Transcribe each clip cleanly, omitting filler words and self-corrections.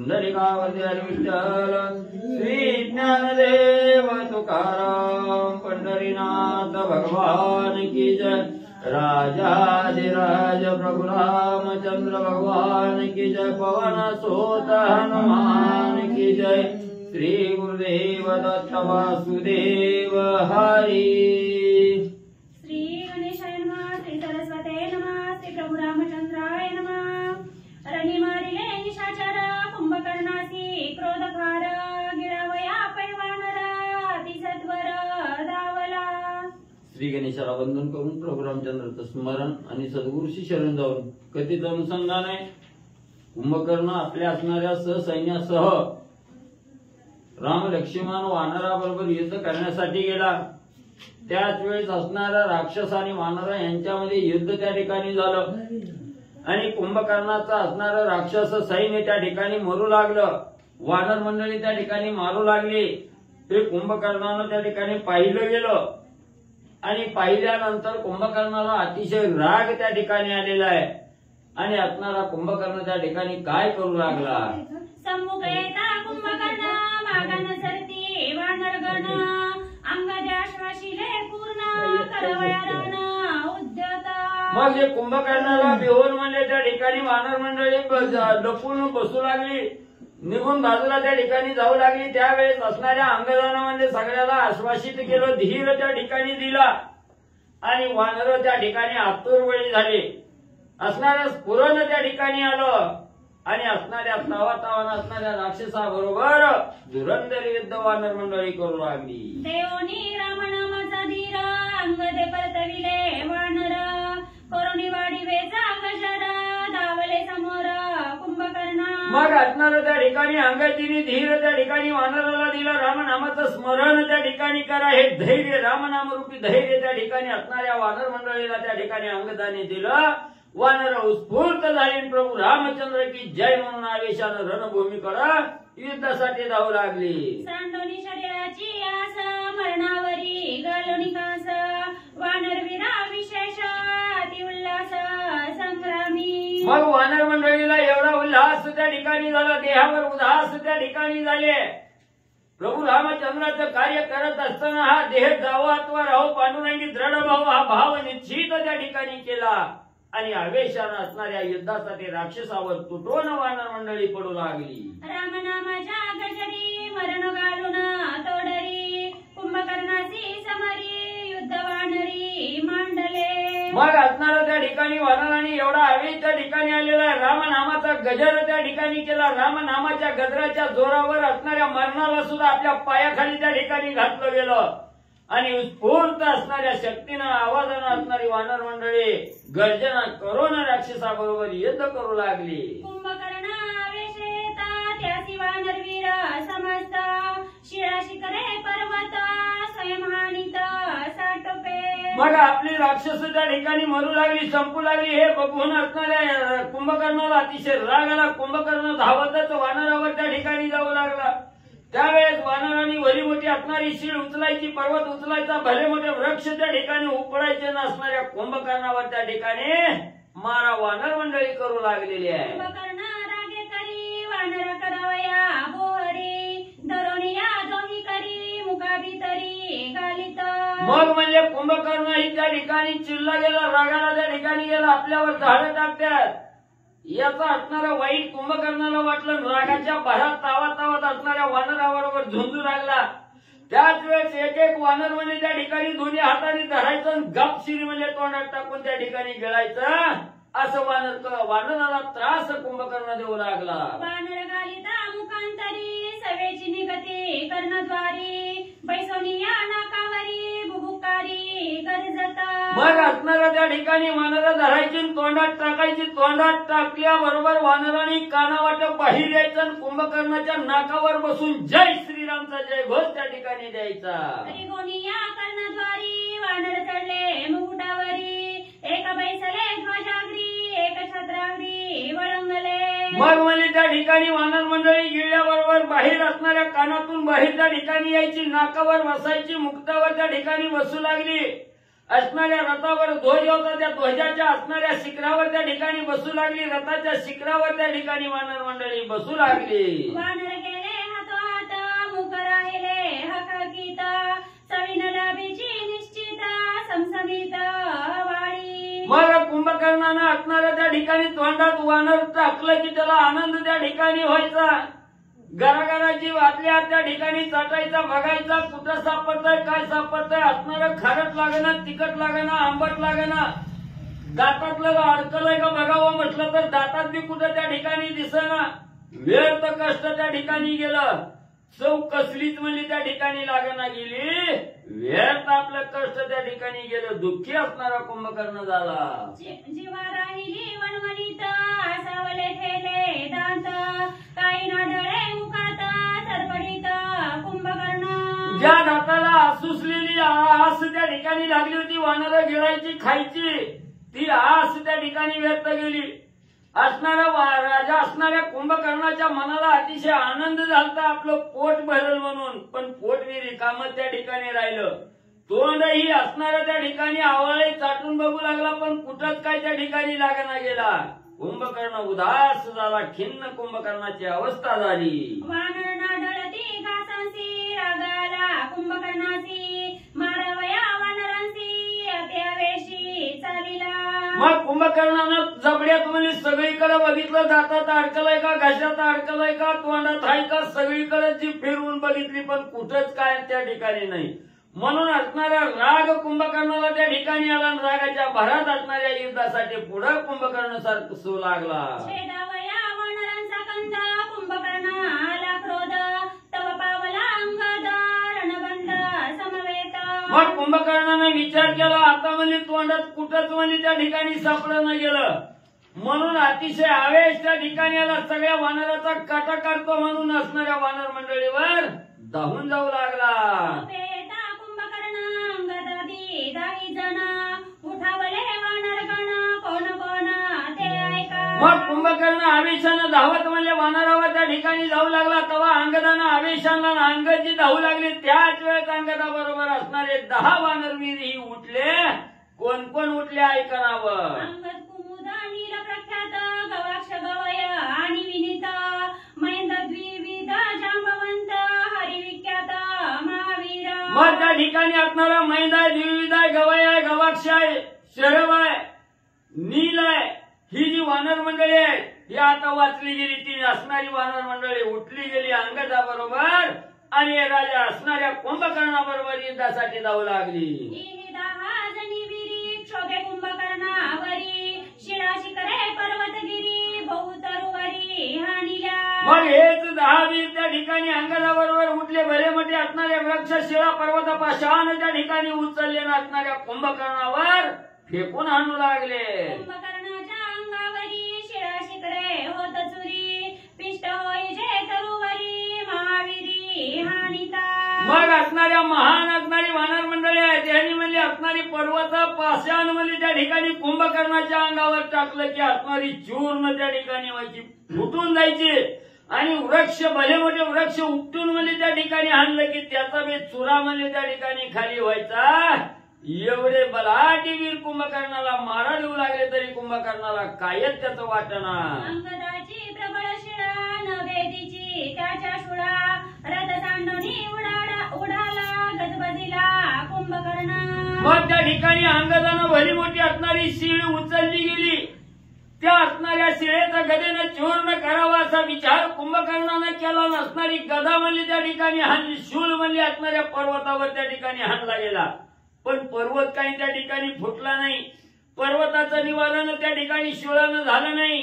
पुंडलिकावती हरी विठ्ठल श्री ज्ञानदेव तुकाराम पंढरीनाथ भगवान की जय राजाधिराज प्रभु रामचंद्र भगवान की जय पवन सुत हनुमान की जय श्री गुरुदेव दत्त वासुदेव हरी श्री गणेशाय नमः श्री सरस्वते नमः श्री प्रभु रामचंद्राय नमः रणी मारिले निशाचर कुंभकर्णासी क्रोधकार गिळावया पैवानरा अतिसत्वर धावला। श्री गणेशाला वंदन करून प्रभू रामचंद्राचं स्मरण आणि सद्गुरूशी शरण जाऊन कथित अनुसंधान आहे। कुंभकर्ण आपल्या असणाऱ्या सहसैन्यासह राम लक्ष्मण वानराबरोबर युद्ध करण्यासाठी गेला। त्याच वेळेस असणाऱ्या राक्षस आणि वानर यांच्यामध्ये युद्ध त्या ठिकाणी झालं आणि कुंभकर्णाचा असणारं राक्षस सैन्य त्या ठिकाणी मरू लागलं। वानर मंडळी त्या ठिकाणी मारू लागली। ते कुंभकर्णानं त्या ठिकाणी पाहिलं गेलं आणि पाहिल्यानंतर कुंभकर्णाला अतिशय राग त्या ठिकाणी आलेला आहे आणि असणारा कुंभकर्ण त्या ठिकाणी काय करू लागला। सम्मुख येता कुंभकर्ण मागन सरती वानरगण अंगद्याश्वाशिले पूर्ण करवयारण उद्यता। मग हे कुंभकर्णाला बिहोर म्हणजे त्या ठिकाणी वानर मंडळी लपून बसू लागली, निघून बाजूला त्या ठिकाणी जाऊ लागली। त्यावेळेस असणाऱ्या अंगदानामध्ये सगळ्याला आश्वासित केलं, धीर त्या ठिकाणी दिला आणि वानर त्या ठिकाणी आतुरवेळी झाले। असणाऱ्या स्फुरण त्या ठिकाणी आलं आणि असणाऱ्या तावातावान असणाऱ्या राक्षसाबरोबर धुरंधर युद्ध वानर मंडळी करू लागली। देवोनी रामनामाचा धीर अंगदे परतविले वानर करुणी वाढीवेचा गजर धावले समोर कुंभकर्ण। मग असणार त्या ठिकाणी अंगदीने धीर त्या ठिकाणी वानराला दिलं। रामनामाचं स्मरण त्या ठिकाणी करा, हे धैर्य रामनामरूपी धैर्य त्या ठिकाणी असणाऱ्या वानर मंडळीला त्या ठिकाणी अंगदाने दिलं। वानर उत्स्फूर्त झाली, प्रभू रामचंद्र की जय म्हणून आवेशानं रणभूमीकडे युद्धासाठी धावू लागली। सांडोनी शरीराची आस मरणावरी गलोनी कास वानरवीरा विशेष अति उल्हास संग्रामी। मग वानर मंडळीला एवढा उल्हास त्या ठिकाणी झाला, देहावर उदास त्या ठिकाणी झाले। प्रभू रामचंद्राचं कार्य करत असताना हा देह जावो अथवा राहो पांडुरंगी दृढ भाव हा भाव निश्चित त्या ठिकाणी केला आणि आवेशानं असणाऱ्या युद्धासाठी राक्षसावर तुटून वानर मंडळी पडू लागली। रामनामाच्या गजरी मरण घालून तोडरी कुंभकर्णाची समरी युद्ध वानरी मांडले। मग असणारा त्या ठिकाणी वानरांनी एवढा आवेश त्या ठिकाणी आलेला आहे, रामनामाचा गजर त्या ठिकाणी केला। रामनामाच्या गजराच्या जोरावर असणाऱ्या मरणाला सुद्धा आपल्या पायाखाली त्या ठिकाणी घातलं गेलं आणि उत्स्फूर्त असणाऱ्या शक्तीनं आवाजानं असणारी वानर मंडळी गर्जना करून राक्षसाबरोबर युद्ध करू लागली। कुंभकर्ण आवेशेता त्यासी वानरवीर समस्त शिळा शिखरे पर्वत स्वयंहानित साटोपे। मग आपली राक्षस त्या ठिकाणी मरू लागली, संपू लागली। हे बघून असणाऱ्या कुंभकर्णाला अतिशय राग आला। कुंभकर्ण धावतच वानरावर त्या ठिकाणी जाऊ लागला। त्यावेळेस वानरांनी भली मोठी असणारी शीळ उचलायची, पर्वत उचलायचा, भले मोठे वृक्ष त्या ठिकाणी उपडायचे नसणाऱ्या कुंभकर्णावर त्या ठिकाणी मारा वानर मंडळी करू लागलेली आहे। कुंभकर्ण रागे करी वानर करावया बोहरी धरोनिया दोही करी मुखा भीतरी घालित। मग म्हणजे कुंभकर्ण ही त्या ठिकाणी चिल्ला गेला, रागाला त्या ठिकाणी गेला, आपल्यावर झाडं टाकतात। याचा असणारा वाईट कुंभकर्णाला वाटलं, रागाच्या भरात तावात असणाऱ्या वानराबरोबर झुंजू लागला। त्याच वेळेस एक एक वानर म्हणजे त्या ठिकाणी दोन्ही हाताने धरायचं, गपशिरी म्हणजे तोंडात टाकून त्या ठिकाणी गिळायचं, असं वानराला त्रास कुंभकर्ण देऊ लागला। वानर घालिता मुखांतरी सवेची निगती कर्णद्वारी बैसोनिया नाकावरी बुबुकारी गरजता। मग असणारा त्या ठिकाणी वानरा धरायची, तोंडात टाकायची, तोंडात टाकल्याबरोबर वानरांनी कानावाट बाहेर यायचं, कुंभकर्णाच्या नाकावर बसून जय श्रीरामचा जय घोष त्या ठिकाणी द्यायचा। त्रिकोणिया कर्णद्वारी वानर चढले मुकुटावरी एक बैसले ध्वजाग्री एक छत्राग्री वळंगले। मग म्हणजे त्या ठिकाणी वानर मंडळी गिळल्याबरोबर बाहेर असणाऱ्या कानातून बाहेर त्या ठिकाणी यायची, नाकावर बसायची, मुक्तावर त्या ठिकाणी बसू लागली असणाऱ्या रथावर ध्वज होता, त्या ध्वजाच्या असणाऱ्या शिखरावर त्या ठिकाणी बसू लागली. रथाच्या शिखरावर त्या ठिकाणी वानर मंडळी बसू लागली. वानर गेले हातोहात मुख राहिले हककीत सविन लाभीची निश्चित समसमित वाळी. मग कुंभकर्णानं असणाऱ्या त्या ठिकाणी तोंडात वानर टाकलं की त्याला आनंद त्या ठिकाणी व्हायचा. घराघराची बाटल्या त्या ठिकाणी चाटायचा, बघायचा कुठं सापडतंय काय सापडतंय. असणारं खारट लागेना, तिखट लागेना, आंबट लागेना. दातातलं अडकलंय का बघावं म्हटलं तर दातात बी कुठं त्या ठिकाणी दिसेना. वेळ तर कष्ट त्या ठिकाणी गेलं, चव कसलीच म्हणजे त्या ठिकाणी लागना गेली. वेळ तर आपलं कष्ट त्या ठिकाणी गेलं. दुःखी असणारा कुंभकर्ण झाला. जीवा राहिली वणवणीत सावले ठेले दांत काही ना डळे मुखात सरपडीत कुंभकर्ण. ज्या दाताला सुसलेली आस त्या ठिकाणी लागली होती वानरं गिळायची खायची, ती आस त्या ठिकाणी व्यक्त गेली. राजा असणाऱ्या कुंभकर्णाच्या मनाला अतिशय आनंद झालता आपलं पोट भरल म्हणून. पण पोट बी रिकामं त्या ठिकाणी राहिलं. तोंडही असणाऱ्या त्या ठिकाणी आवळे चाटून बघू लागला, पण कुठंच काय त्या ठिकाणी लागना गेला. कुंभकर्ण उदास झाला, खिन्न कुंभकर्णाची अवस्था झाली. वानर नाडळती घासांसी रागाला कुंभकर्णासी मारावया वानरांसी अत्यावेशी चालीला. मग कुंभकर्णानं जबड्यात म्हणजे सगळीकडे बघितलं, दातात अडकलंय का, घशात अडकलंय का, तोंडात आहे का, सगळीकडे जी फिरवून बघितली पण कुठंच काय त्या ठिकाणी नाही. म्हणून असणारा राग कुंभकर्णाला त्या ठिकाणी आला आणि रागाच्या भरात असणाऱ्या युद्धासाठी पुढे कुंभकर्ण सरकू लागला. छेदावया वानरांचा कंद कुंभकर्णाला क्रोध तव पावला अंगद रणबंध समवेत. मग कुंभकर्णाने विचार केला, आता म्हणजे तोंडात कुठंच म्हणजे त्या ठिकाणी सापडं न गेलं. म्हणून अतिशय आवेश त्या ठिकाणी आला. सगळ्या वानराचा काटा काढतो म्हणून असणाऱ्या वानर मंडळीवर धावून जाऊ लागला. दाही जण उठावले वानरगण कोण कोण ते ऐका. मग कुंभकर्ण आवेशानं धावत म्हणजे वानरावर त्या ठिकाणी जाऊ लागला. तेव्हा अंगदानं आवेशानं अंगद जी धावू लागली, त्याच वेळेस अंगदाबरोबर असणारे 10 वानरवीरही उठले. कोण कोण उठले ऐकणावं. अंगद कुमुद नील प्रख्यात गवाक्ष गवय आणि विनीत महेंद्र द्विविध जांबवंत हरिविख्यात महावीर. मग त्या ठिकाणी असणारा मैदा द्विविध आहे, गवय आहे, गवाक्ष आहे, शरभ आहे, नील आहे. ही जी वानर मंडळी आहे ही आता वाचली गेली. ती असणारी वानर मंडळी उठली गेली अंगदाबरोबर आणि राजा असणाऱ्या कुंभकर्णाबरोबर युद्धासाठी जाऊ लागली. शोभे कुंभकर्णावरी शिळा शिखरे पर्वतगिरी बहुतरुवरी हानिल्या. मग हेच 10 वीर त्या ठिकाणी अंगदाबरोबर उठले. भले मोठे असणारे वृक्ष शिळा पर्वत पाषाण त्या ठिकाणी उचलले असणाऱ्या कुंभकर्णावर फेकून आणू लागले. कुंभकर्णाच्या अंगावरी शिळा शिखरे होत चुरी पिष्ट होई जे तरुवरी महावीरी हानिता. मग असणाऱ्या महान असणारी वानर मंडळी आहेत त्यांनी म्हणजे असणारी पर्वत पाषाण म्हणजे त्या ठिकाणी कुंभकर्णाच्या अंगावर टाकलं की असणारी चूर्ण त्या ठिकाणी व्हायची, फुटून जायची. आणि वृक्ष भले मोठे वृक्ष उपटून म्हणजे त्या ठिकाणी आणलं की त्याचा बी चुरा म्हणजे त्या ठिकाणी खाली व्हायचा. एवढे बलाढ्य वीर कुंभकर्णाला मारा देऊ लागले तरी कुंभकर्णाला कायच त्याचं वाटना. अंगदाची प्रबळ शिळा नभेदीची त्याच्या शुळा रथ सांडोनी उडाला गजबजीला कुंभकर्ण. मग त्या ठिकाणी अंगदानं भली मोठी असणारी शिळ उचलली गेली. त्या असणाऱ्या शिळेचा गदेनं चूर्ण करावा असा विचार कुंभकर्णानं केला. नसणारी गदा म्हणली त्या ठिकाणी हाणली, शूळ म्हणली असणाऱ्या पर्वतावर त्या ठिकाणी हाणला गेला. पण पर्वत काही त्या ठिकाणी फुटला नाही. पर्वताचं निवारण त्या ठिकाणी शिळानं झालं नाही.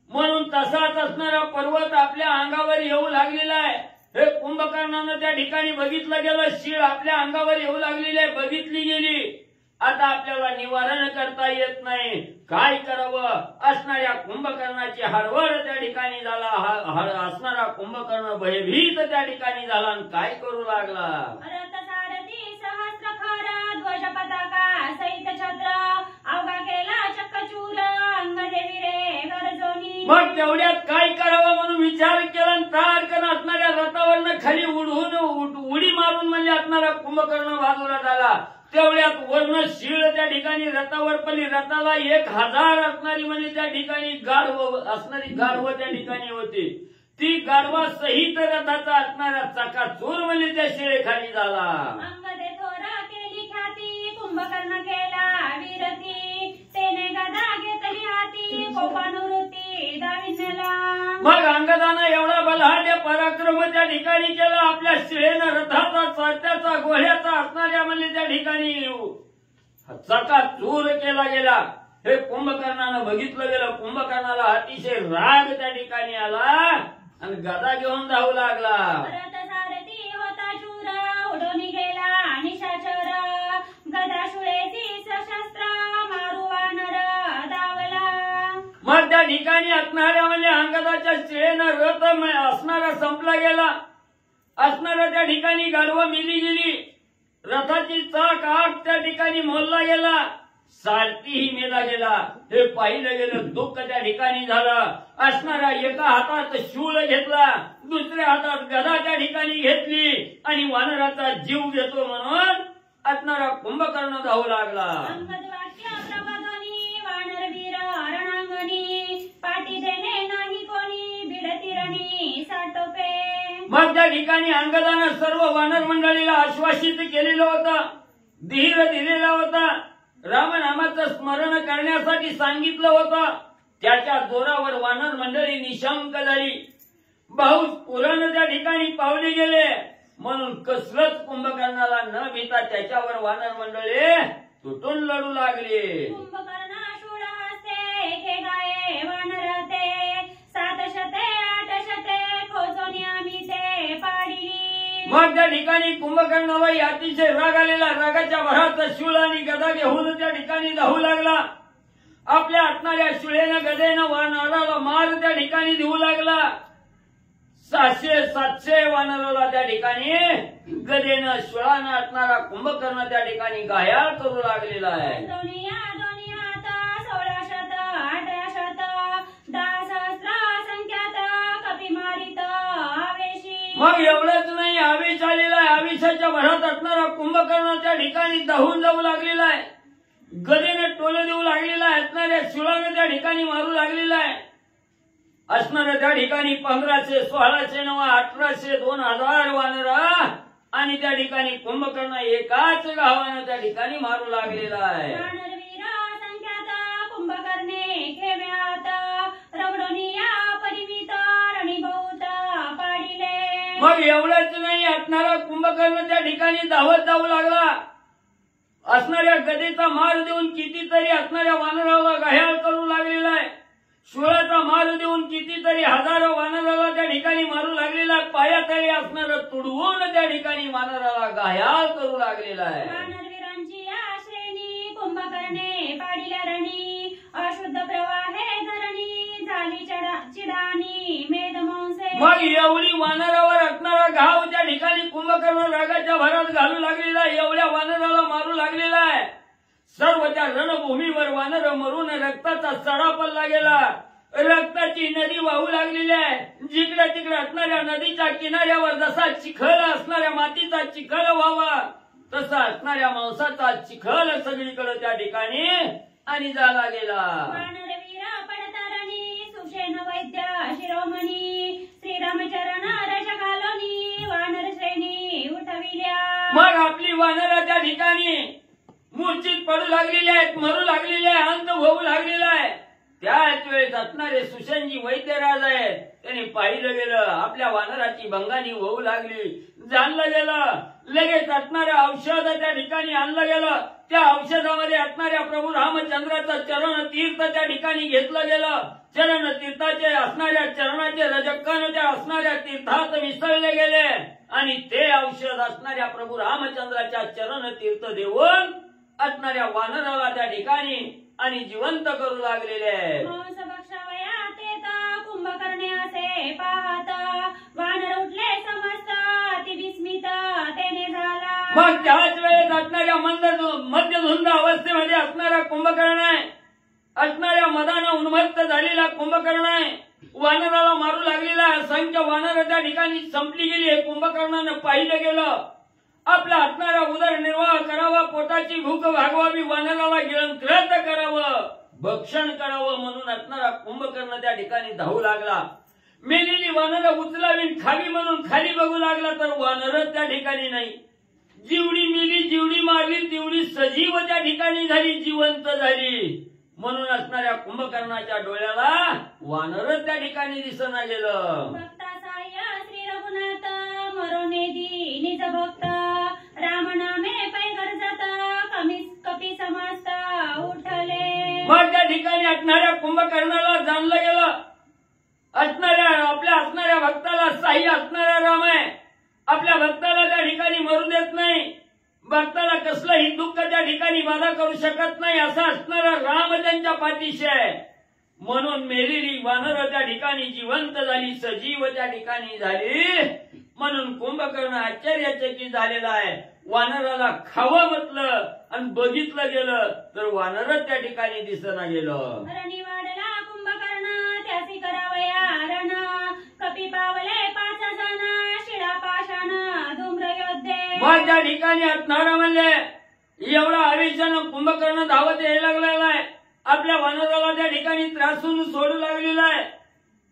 म्हणून तसाच असणारा पर्वत आपल्या अंगावर येऊ लागलेला आहे. हे कुंभकर्णानं त्या ठिकाणी बघितलं गेलं, शीळ आपल्या अंगावर येऊ लागलेली आहे, बघितली गेली. आता आपल्याला निवारण करता येत नाही, काय करावं. असणाऱ्या कुंभकर्णाची हरवड त्या ठिकाणी झाला. असणारा कुंभकर्ण भयभीत त्या ठिकाणी झाला आणि काय करू लागला. रथसारथी सहस्रखर ध्वज पताका सहित छत्र अवघा केला चक्कचूर अंगदेवी रे गरजोनी. मग तेवढ्यात काय करावं म्हणून विचार केला आणि ताडकन असणाऱ्या रथावरनं खाली उडी मारून म्हणजे असणारा कुंभकर्ण बाजूला झाला. तेवढ्यात वर्ण शिळ त्या ठिकाणी रथावर पडली. रथाला 1000 असणारी म्हणजे त्या ठिकाणी गाढव असणारी गाढवं त्या ठिकाणी होती. ती गाढवा सहित रथाचा असणारा चकाचूर म्हणजे त्या शिळेखाली झाला. अंगदे थोर केली ख्याती कुंभकर्ण केला वीरती तेने गदा घेतली हाती कोपानुवृत्ती दाविन्याला. मग अंगदानं एवढा बलहाट्य पराक्रम त्या ठिकाणी केला. आपल्या शिळेनं रथाचा चात्याचा घोड्याचा असणाऱ्या म्हणजे त्या ठिकाणी चकाचूर केला गेला. हे कुंभकर्णानं बघितलं गेलं. कुंभकर्णाला अतिशय राग त्या ठिकाणी आला आणि गदा घेऊन धावू लागला. रथ सारथी होता शूर उडून गेला निशाचर गदा शुळेची सशस्त्र मारू वानर धावला. मग त्या ठिकाणी असणाऱ्या म्हणजे अंगदाच्या शिळेनं रथ असणारा संपला गेला. असणारा त्या ठिकाणी गाढवं मिली गेली. रथाची चाक आग त्या ठिकाणी मोडला गेला. सारथीही मेला गेला. हे पाहिलं गेलं. दुःख त्या ठिकाणी झालं. असणारा एका हातात शूळ घेतला, दुसऱ्या हातात गदा त्या ठिकाणी घेतली आणि वानराचा जीव घेतो म्हणून असणारा कुंभकर्ण धावू लागला. अंगद वाक्य प्रबोधनी वानरवीर रणांगणी पाठी देणे नाही कोणी भिडती रणी साटोपे. मग त्या ठिकाणी अंगदानं सर्व वानर मंडळीला आश्वासित केलेलं होतं, धीर दिलेला होता, रामनामाचं स्मरण करण्यासाठी सांगितलं होतं. त्याच्या जोरावर वानर मंडळी निशंक झाली. बहु पुराण त्या ठिकाणी पावले गेले. म्हणून कसलंच कुंभकर्णाला न भीता त्याच्यावर वानर मंडळी तुटून लढू लागले. कुंभकर्ण शूळ हस्ते हे गाये वानर ते 700 800 खोचोनी आम्ही ते पाडली. मग त्या ठिकाणी कुंभकर्णालाही अतिशय राग आलेला. रागाच्या भरात शूळ आणि गदा घेऊन त्या ठिकाणी धावू लागला. आपल्या असणाऱ्या शूळेनं गदेनं वानराला मार त्या ठिकाणी देऊ लागला. 600-700 वानराला त्या ठिकाणी गदेनं शूळानं असणारा कुंभकर्ण त्या ठिकाणी घायाळ करू लागलेला आहे. दोन्ही हात 1600 1800 10,000 संख्यात कपी मारित आवेशी. मग एवढंच नाही, आवेश आलेला आहे. आवेशाच्या भरात असणारा कुंभकर्ण त्या ठिकाणी धावून जाऊ लागलेला आहे. गदेनं टोले देऊ लागलेला आहे. असणाऱ्या शूळानं त्या ठिकाणी मारू लागलेला आहे. असणाऱ्या त्या ठिकाणी 1500 1600 1800 2000 वानरा आणि त्या ठिकाणी कुंभकर्ण एकाच गावानं त्या ठिकाणी मारू लागलेला आहे. वानरवीर संख्यात कुंभकर्णे खेव्यात रवडोनिया परिमित रणीभूत पाडिले. मग एवढंच नाही, असणारा कुंभकर्ण त्या ठिकाणी धावत जाऊ लागला. असणाऱ्या गदेचा मार देऊन कितीतरी असणाऱ्या वानराला घायाळ करू लागलेला आहे. शूळाचा मार देऊन कितीतरी हजारो वानराला त्या ठिकाणी मारू लागलेला आहे. पायातळी असणारं तुडवून त्या ठिकाणी वानराला घायाळ करू लागलेला आहे. वानरवीरांची या श्रेणी कुंभकर्णे पाडिल्या रणी अशुद्ध प्रवाहे धरणी झाली चिडानी मेदमांसे. मग एवढी वानरावर असणारा घाव त्या ठिकाणी कुंभकर्ण रागाच्या भरात घालू लागलेला आहे. एवढ्या वानराला मारू लागलेला आहे. सर्व त्या रणभूमीवर वानर मरून रक्ताचा सडा पडला गेला. रक्ताची नदी वाहू लागलेली आहे. जिकडे तिकडे असणाऱ्या नदीच्या किनाऱ्यावर जसा चिखल असणाऱ्या मातीचा चिखल व्हावा तसा असणाऱ्या मांसाचा चिखल सगळीकडे त्या ठिकाणी आणि झाला गेला. वानरवीर पडतारणी सुषेण वैद्य शिरोमणी श्रीरामचरण रज घालोनी वानर श्रेणी उठविल्या. मग आपली वानर त्या ठिकाणी मूर्छित पडू लागलेले आहेत, मरू लागलेले आहे, अंत होऊ लागलेला आहे. त्याच वेळेस असणारे सुषेणजी वैद्यराज आहेत. त्यांनी पाहिलं गेलं आपल्या वानराची भंगानी होऊ लागली. जाणलं गेलं. लगेच असणाऱ्या औषध त्या ठिकाणी आणलं गेलं. त्या औषधामध्ये असणाऱ्या प्रभू रामचंद्राचं चरण तीर्थ त्या ठिकाणी घेतलं गेलं. चरण तीर्थाचे असणाऱ्या चरणाचे रजक्कन त्या असणाऱ्या तीर्थात मिसळले गेले आणि ते औषध असणाऱ्या प्रभू रामचंद्राच्या चरण तीर्थ देऊन असणाऱ्या वानराला त्या ठिकाणी आणि जिवंत करू लागलेले आहे. मांस भक्षावया तेत कुंभकर्णे असे पाहत वानर उठले समस्त अतिविस्मित तेने झाला. मग त्याच वेळेस असणाऱ्या मध्यधुंद अवस्थेमध्ये असणारा कुंभकर्ण आहे. असणाऱ्या मदानं उन्मत्त झालेला कुंभकर्ण आहे. वानराला मारू लागलेला असंख्य वानर त्या ठिकाणी संपली गेली. हे कुंभकर्णानं पाहिलं गेलं. आपला असणारा उदरनिर्वाह करावा, पोटाची भूक भागवावी, वानराला गिळंकृत करावं, भक्षण करावं म्हणून असणारा कुंभकर्ण त्या ठिकाणी धावू लागला. मेलेली वानर उचलावी खावी म्हणून खाली बघू लागला तर वानर त्या ठिकाणी नाही. जीवडी मेली, जीवडी मारली, तेवढी सजीव त्या ठिकाणी झाली, जिवंत झाली. म्हणून असणाऱ्या कुंभकर्णाच्या डोळ्याला वानर त्या ठिकाणी दिसना गेलं. श्री रघुनाथ मरोनेदी निज भक्त राम नामे पैगर जात कपी समस्त उठले. मग त्या ठिकाणी असणाऱ्या कुंभकर्णाला जाणलं गेलं आपल्या असणाऱ्या भक्ताला साई असणारा राम आहे. आपल्या भक्ताला त्या ठिकाणी मरू देत नाही, भक्ताला कसलंही दुःख त्या ठिकाणी बाधा करू शकत नाही असा असणारा राम त्यांच्या पाठीशी आहे. म्हणून मेलेली वानर त्या ठिकाणी जिवंत झाली, सजीव त्या ठिकाणी झाली. म्हणून कुंभकर्ण आश्चर्यचकित झालेला आहे. वानराला खावं म्हटलं आणि बघितलं गेलं तर वानर त्या ठिकाणी दिसना गेलं. रणी वाढला कुंभकर्ण त्यासी करावया रण कपी पावले 5 जण शिळा पाषाण धूम्र योद्धे. मग त्या ठिकाणी असणारा म्हणजे एवढा आवेशानं कुंभकर्ण धावत यायला लागलेला आहे. आपल्या वानराला त्या ठिकाणी त्रासून सोडू लागलेला आहे.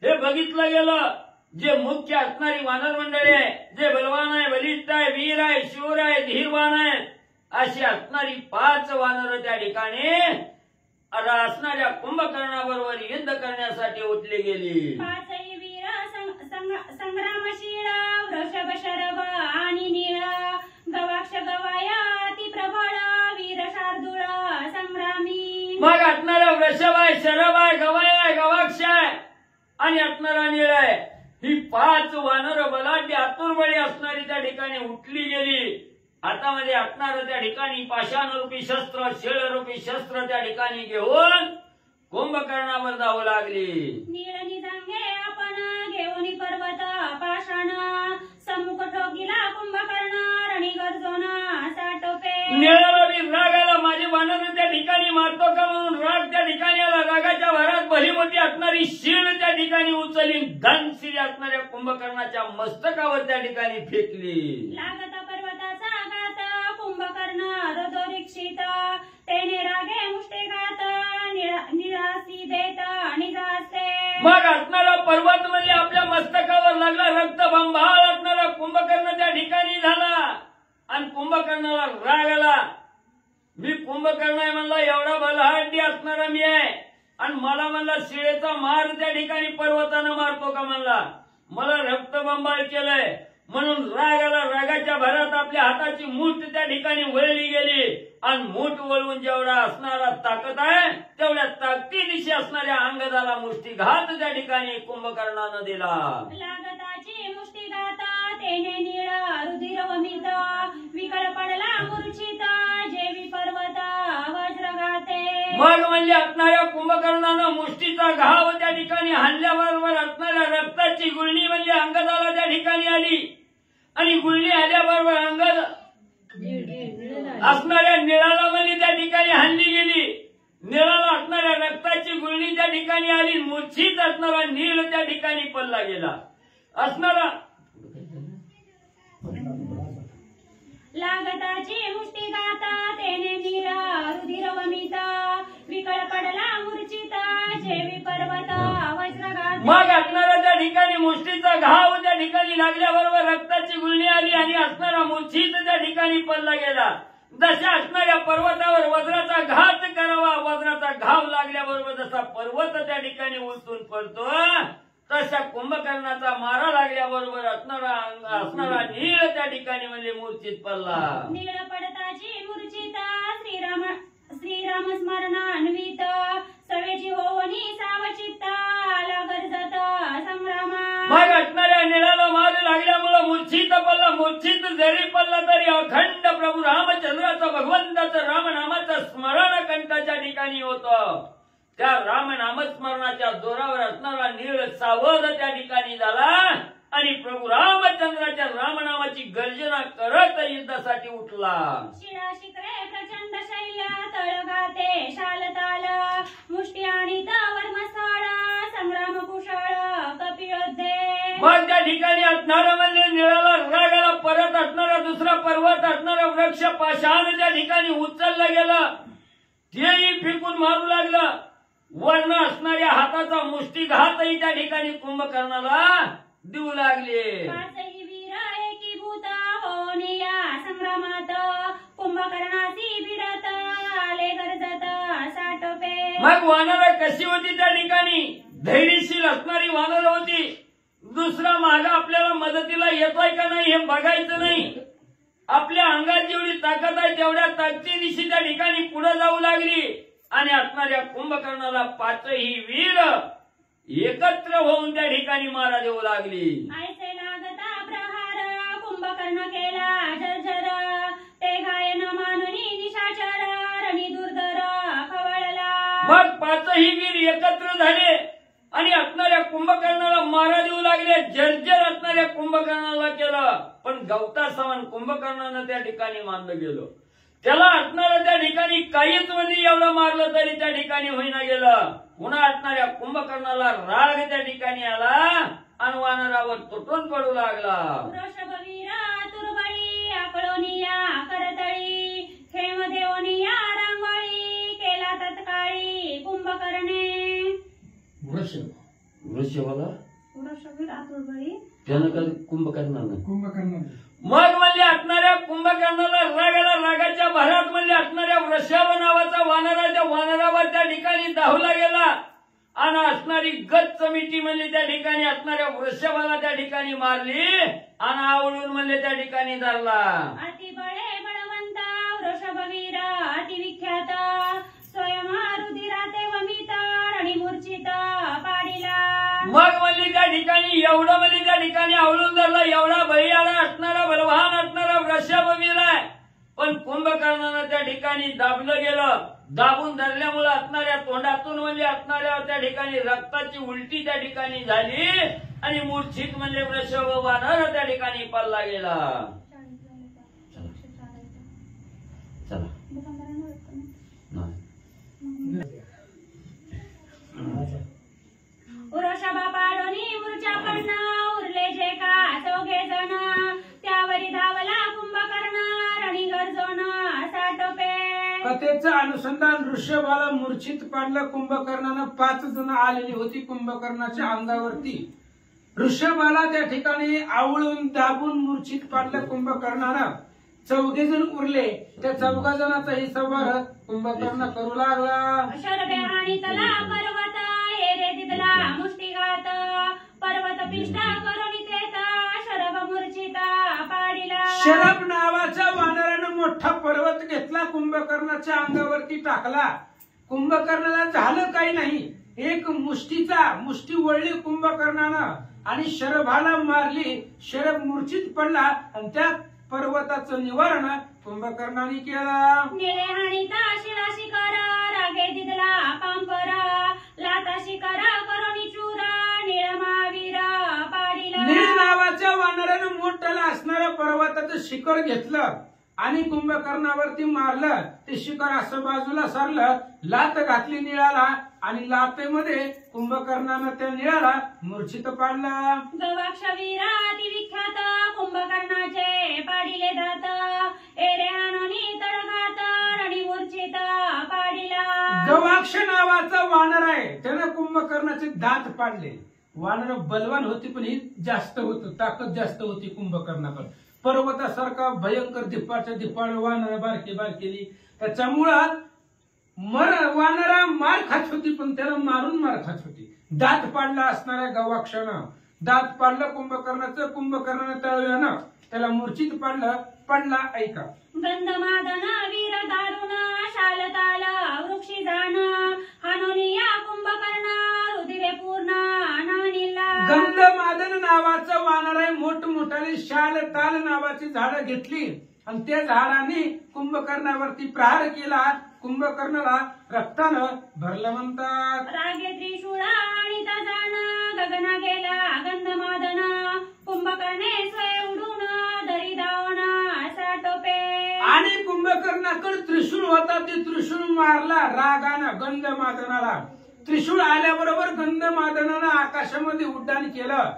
हे बघितलं गेलं. जे मुख्य असणारी वानर मंडळी आहे, जे बलवान आहे, बलिष्ठ आहे, वीर आहे, शूर आहे, धीरवान आहे, अशी असणारी 5 वानर त्या ठिकाणी असणाऱ्या कुंभकर्णाबरोबर युद्ध करण्यासाठी उठली गेली. 5 वीर संग्रामशील वृषभ शरभ आणि नीळ गवाक्ष गवाया अति प्रबळ वीर शार्दूळ संग्रामी. मग असणारा वृषभ आहे, शरभ आहे, गवाय आहे, गवाक्ष आहे आणि असणारा नीळ आहे. ही 5 वानर बलाढ्य आतुरबळी असणारी त्या ठिकाणी उठली गेली. हातामध्ये असणारं त्या ठिकाणी पाषाणरूपी शस्त्र, शेळरूपी शस्त्र त्या ठिकाणी घेऊन कुंभकर्णावर जाऊ लागली. नीळ निजांगे आपण घेऊन पर्वत पाषाण सम्मुख ठोकिला कुंभकर्ण रणी गर्जोन साटोपे. नीळाला बी राग आला, माझे वानर त्या ठिकाणी मारतो का म्हणून राग त्या ठिकाणी आला. रागाच्या भरात भली मोठी असणारी शीळ त्या ठिकाणी उचलली, धनशिरी असणाऱ्या कुंभकर्णाच्या मस्तकावर त्या ठिकाणी फेकली. लागता पर्वताचा आघात कुंभकर्ण हृदोरीक्षित तेने रागे मुष्टिघात निरासी देत निजास्ते. मग असणारा पर्वत म्हणजे आपल्या मस्तकावर लागला, रक्तबंबाळ असणारा कुंभकर्ण त्या ठिकाणी झाला आणि कुंभकर्णाला राग आला. मी कुंभकर्ण आहे म्हणला, एवढा बलहट्टी असणारा मी आहे आणि मला म्हणला शिळेचा मार त्या ठिकाणी पर्वतानं मारतो का म्हणला, मला रक्तबंबाळ केलंय म्हणून राग आला. रागाच्या भरात आपल्या हाताची मूठ त्या ठिकाणी वळली गेली आणि मूठ वळवून जेवढा असणारा ताकद आहे तेवढ्या ताकदीनिशी असणाऱ्या अंगदाला मुष्टीघात त्या ठिकाणी कुंभकर्णानं दिला. लागताची मुष्टिघात तेने नीळ रुधिर वमित विकळ पडला मूर्छित जेवी पर्वत वज्रघाते. मग म्हणजे असणाऱ्या कुंभकर्णानं मुष्टीचा घाव त्या ठिकाणी हाणल्याबरोबर असणाऱ्या रक्ताची गुळणी म्हणजे अंगदाला त्या ठिकाणी आली आणि गुळणी आल्याबरोबर अंगद असणाऱ्या निळाला म्हणजे त्या ठिकाणी हाणली गेली. निळाला असणाऱ्या रक्ताची गुळणी त्या ठिकाणी आली, मूर्छित असणारा नीळ त्या ठिकाणी पडला गेला. असणारा लागताची मुष्टिघात तेने नीळ रुधिर वमित विकळ पडला मूर्छित जेवी पर्वत वज्रघात. मग असणारा त्या ठिकाणी मुष्टीचा घाव त्या ठिकाणी लागल्याबरोबर रक्ताची गुळणी आली आणि असणारा मूर्छित त्या ठिकाणी पडला गेला. जशा असणाऱ्या पर्वतावर वज्राचा घात करावा, वज्राचा घाव लागल्याबरोबर जसा पर्वत त्या ठिकाणी उलटून पडतो तशा कुंभकर्णाचा मारा लागल्याबरोबर असणारा नीळ त्या ठिकाणी म्हणजे मूर्छित पडला. नीळ पडताची मूर्छित श्रीराम स्मरणान्वित सवेची होवनी सावचित्त आला गरजत संग्रामा. मग असणाऱ्या निळाला मार लागल्यामुळे मूर्छित पडला. मूर्छित जरी पडला तरी अखंड प्रभू रामचंद्राचं भगवंताचं रामनामाचं स्मरण कंठाच्या ठिकाणी होतं. त्या रामनामस्मरणाच्या जोरावर असणारा नीळ सावध त्या ठिकाणी झाला आणि प्रभू रामचंद्राच्या रामनामाची गर्जना करत युद्धासाठी उठला. शिळा शिखरे प्रचंड शैल्या तळघाते शालताल मुष्टी आणि वर्मस्थळ संग्राम कुशळ कपियोद्धे. मग त्या ठिकाणी असणारा म्हणजे निळाला रागाला परत असणारा दुसरा पर्वत असणारा वृक्ष पाषाण त्या ठिकाणी उचललं गेलं, तेही फेकून मारू लागलं. वर्ण असणाऱ्या हाताचा मुष्टीघातही त्या ठिकाणी कुंभकर्णाला देऊ लागले. पाचही वीर एकीभूत होऊन या संग्रामात कुंभकर्णाची भिडत आले गरजत साटोपे. मग वानर कशी होती त्या ठिकाणी? धैर्यशील असणारी वानर होती. दुसरा माग आपल्याला मदतीला येतोय का नाही हे बघायचं नाही. आपल्या अंगात जेवढी ताकद आहे तेवढ्या ताकदीनिशी त्या ठिकाणी पुढे जाऊ लागली आणि असणाऱ्या कुंभकर्णाला पाचही वीर एकत्र होऊन त्या ठिकाणी मारा देऊ लागली. ऐसे लागता प्रहार कुंभकर्ण केला झरझर, ते गायन मानुनी निशाचर रणी दुर्धर खवळला. मग पाचही वीर एकत्र झाले आणि असणाऱ्या कुंभकर्णाला मारा देऊ लागले. जर्जर असणाऱ्या कुंभकर्णाला केलं, पण गवता समान कुंभकर्णानं त्या ठिकाणी मानलं गेलं. त्याला असणारं त्या ठिकाणी काहीच म्हणजे एवढं मारलं तरी त्या ठिकाणी होईना गेलं. पुन्हा असणाऱ्या कुंभकर्णाला राग त्या ठिकाणी आला आणि वानरावर तुटून पडू लागला. वृषभवीर तुरबळी आकळोनिया करतळी, खेम देवनिया रांगोळी केला तत्काळी कुंभकर्णे. वृषभाला वृषभवीर तुरबळी त्यानं कधी कुंभकर्णानं कुंभकर्ण मग म्हणजे असणाऱ्या कुंभकर्णाला रागाला रागाच्या भरात म्हणजे असणाऱ्या वृषभ नावाचा वानराच्या वानरावर त्या ठिकाणी धावला गेला आणि असणारी गच्च मिठी म्हणजे त्या ठिकाणी असणाऱ्या वृषभाला त्या ठिकाणी मारली आणि आवळून म्हणजे त्या ठिकाणी धरला. अति बळे बळवंत वृषभवीर अतिविख्यात, स्वयंरुधिराते वमित रणिमूर्छित पाडिला. मग म्हणजे त्या ठिकाणी एवढं म्हणजे त्या ठिकाणी आवळून धरला. एवढा बळीयाळा असणारा बलवान असणारा वृषभवीर आहे, पण कुंभकर्णानं त्या ठिकाणी दाबलं गेलं. दाबून धरल्यामुळे असणाऱ्या तोंडातून म्हणजे असणाऱ्या त्या ठिकाणी रक्ताची उलटी त्या ठिकाणी झाली आणि मूर्छित म्हणजे वृषभ वानर त्या ठिकाणी पडला गेला. चला वृषभा पाडोनी मूर्छा पडण उरले जे का चौघे जण, त्यावरी धावला कुंभकर्ण रणी गरजोन साटोपे. कथेचं अनुसंधान वृषभाला मूर्छित पाडलं कुंभकर्णानं. 5 जण आलेली होती कुंभकर्णाच्या अंगावरती. वृषभाला त्या ठिकाणी आवळून दाबून मूर्छित पाडलं कुंभकर्णानं. 4 जण उरले. त्या 4 जणांचाही संवार कुंभकर्ण करू लागला. शरबे आणि तला पर्वत हेरे तिथला मुष्टिघात, पर्वत पिष्ट करुणी तेत शरभ मूर्छिता पाडिला. शरभ नावाच्या वानरानं मोठा पर्वत घेतला, कुंभकर्णाच्या अंगावरती टाकला. कुंभकर्णाला झालं काही नाही. एक मुष्टी वळली कुंभकर्णानं आणि शरभाला मारली. शरभ मूर्छित पडला आणि त्या पर्वताचं निवारण कुंभकर्णाने केला. निळे हाणीता शिळा शिखर रागे दिदला पांपर, लाता शिखर करुणी चूर निळ महावीर पाडिला. निळ नावाच्या वानरानं मोठ्याला असणाऱ्या पर्वताचं शिखर घेतलं आणि कुंभकर्णावरती मारलं. ते शिखर असं बाजूला सरलं, लात घातली निळाला आणि लातेमध्ये कुंभकर्णानं त्या निळाला मूर्छित पाडला. गवाक्षवीर अतिविख्यात कुंभकर्णाचे पाडिले दात, एरे आणोनी तडघात रणी मूर्छित पाडिला. गवाक्ष नावाचा वानर आहे, त्यानं कुंभकर्णाचे दात पाडले. वानर बलवान होती पण ही जास्त होत, ताकद जास्त होती कुंभकर्णाकडे. पर्वतासारखा भयंकर दिपाळ वानर बारकी बारकेली. त्याच्यामुळं वानरा मार खात होती पण त्याला मारून मार खात होती. दात पाडला असणाऱ्या गवाक्षानं. दात पाडलं कुंभकर्णाचं. कुंभकर्णानं तळव्यानं त्याला मूर्छित पडला. ऐका. गंधमादन वीर दारुण शाल ताल वृक्षी जाण, हानोनिया कुंभकर्ण रुधिरे पूर्ण नानिला. गंधमादन नावाचा वानर आहे. मोठमोठाले शाल ताल नावाची झाडं घेतली आणि त्या झाडाने कुंभकर्णावरती प्रहार केला. कुंभकर्णाला रक्तानं भरलं म्हणतात. रागे त्रिशूळ आणि जाण गगना गेला गंधमादन, कुंभकर्णे स्वय उडून दरी धावण साटोपे. आणि कुंभकर्णाकडे त्रिशूळ होता. ते त्रिशूळ मारला रागानं गंधमादनाला. त्रिशूळ आल्याबरोबर गंधमादनानं आकाशामध्ये उड्डाण केलं.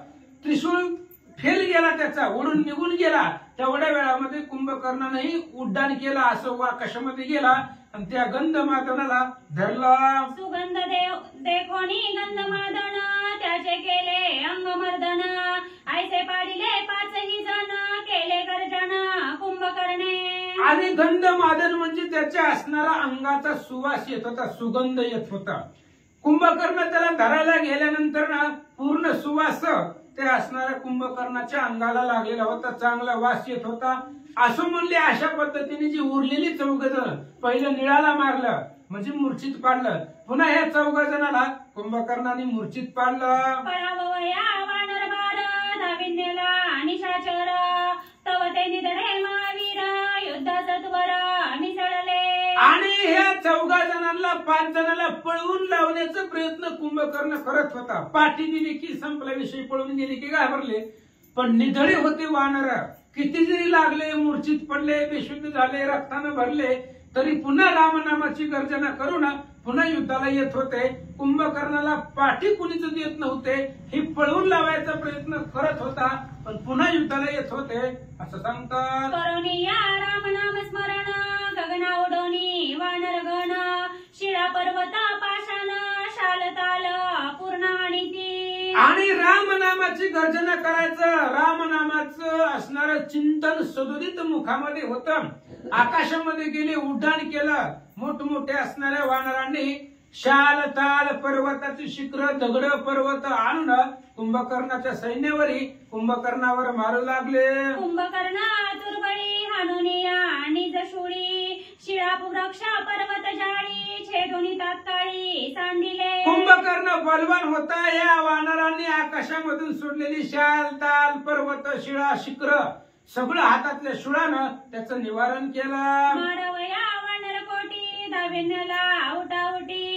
त्रिशूळ फेल गेला, त्याचा उडून निघून गेला. तेवढ्या वेळामध्ये कुंभकर्णानेही उड्डाण केलं, असं आकाशामध्ये गेला आणि त्या गंधमादनाला धरला. सुगंध देखोनी गंधमादन त्याचे केले अंगमर्दन ऐसे पाडिले पाचही जण केले गर्जन कुंभकर्णे. आणि गंधमादन म्हणजे त्याच्या असणारा अंगाचा सुवास येत होता, सुगंध येत होता. कुंभकर्ण त्याला धरायला गेल्यानंतर ना पूर्ण सुवास ते असणाऱ्या कुंभकर्णाच्या अंगाला लागलेला होता, चांगला वास येत होता. असं म्हणले अशा पद्धतीने जी उरलेली 4 जण पहिलं निळाला मारलं म्हणजे मूर्छित पाडलं, पुन्हा ह्या 4 जणांना कुंभकर्णाने मूर्छित पाडलं. पराभवया वानर बार धाविन्यला निशाचर तव ते निधडे महावीर युद्ध सत्वर मिसळले. आणि ह्या 4 जणांना 5 जणांना पळवून लावण्याचा प्रयत्न कुंभकर्ण करत होता. पाठी दिली की संपला विषय, पळून गेली की घाबरले. पण निधडे होते वानर, किती जरी लागले, मूर्छित पडले, बेशुद्ध झाले, रक्तानं भरले, तरी पुन्हा रामनामाची गर्जना करून पुन्हा युद्धाला येत होते. कुंभकर्णाला पाठी कुणीच देत नव्हते, ही पळवून लावायचा प्रयत्न करत होता, पण पुन्हा युद्धाला येत होते असं सांगतात. करोनिया रामनाम स्मरण गगना उडवणी वानर गण शिळा पर्वता पाषाण शालताल पूर्ण आणि ती. आणि रामनामाची गर्जना करायचं, रामनामाचं असणारं चिंतन सदोदित मुखामध्ये होतं. आकाशामध्ये गेले, उड्डाण केलं. मोठमोठे असणाऱ्या वानरांनी शाल ताल पर्वताची शिखर दगड पर्वत आणून कुंभकर्णाच्या सैन्यावरही कुंभकर्णावर मारू लागले. कुंभकर्णा तुर्बळी हानुनिया निज शूळी शिळा वृक्ष पर्वत जाळी छेदुनी तात्काळी सांडिले. कुंभकर्ण बलवान होता. या वानरांनी आकाशामधून सोडलेली शाल ताल पर्वत शिळा शिखर सगळं हातातल्या शूळानं त्याचं निवारण केलं. मारवया वानर कोटी धाविन्यला उठाउटी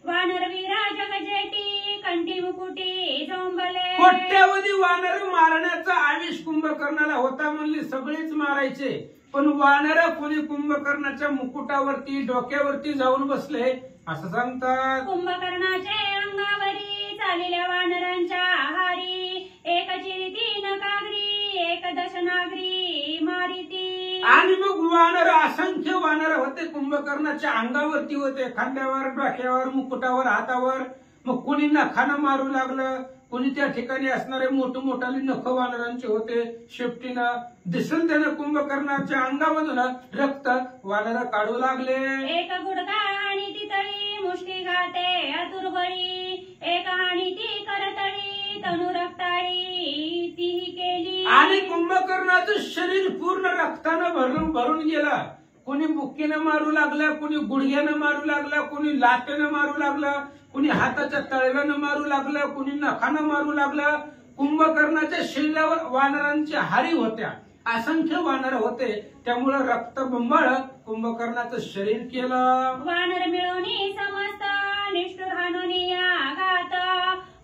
वानर वीरा जगजेटी कंठी मुकुटी झोंबले. कोट्यावधी वानर मारण्याचा आवेश कुंभकर्णाला होता. म्हणले सगळेच मारायचे, पण वानर कोणी कुंभकर्णाच्या मुकुटावरती डोक्यावरती जाऊन बसले असं सांगतात. कुंभकर्णाचे अंगावरी चाललेल्या वानरांच्या आहारी एक चिरिती नकागरी एक दशनागरी मारिती. आणि मग वानर असंख्य वानर होते, कुंभकर्णाच्या अंगावरती होते, खांद्यावर डोक्यावर मुकुटावर हातावर. मग कुणी नखानं मारू लागलं, कुणी त्या ठिकाणी असणारे मोठमोठाले नख वानरांचे होते. शेपटीनं दिसल त्यानं कुंभकर्णाच्या अंगामधून रक्त वानर काढू लागले. एक गुडघा आणि ती तळी मुष्टी घाते अतुर्बळी एक आणि ती करतळी तनु रक्ताळी तीही केली. आणि कुंभकर्णाचं शरीर पूर्ण रक्तानं भरून गेलं. कुणी बुक्कीनं मारू लागलं, कुणी गुडघ्यानं मारू लागलं, कुणी लाटेनं मारू लागलं, कुणी हाताच्या तळव्यानं मारू लागलं, कुणी नखानं मारू लागलं. कुंभकर्णाच्या शरीरावर वानरांच्या हारी होत्या, असंख्य वानर होते, त्यामुळे रक्तबंबाळ कुंभकर्णाचं शरीर केलं. वानर मिळवणी समस्त निष्ठुर हानुनिया घात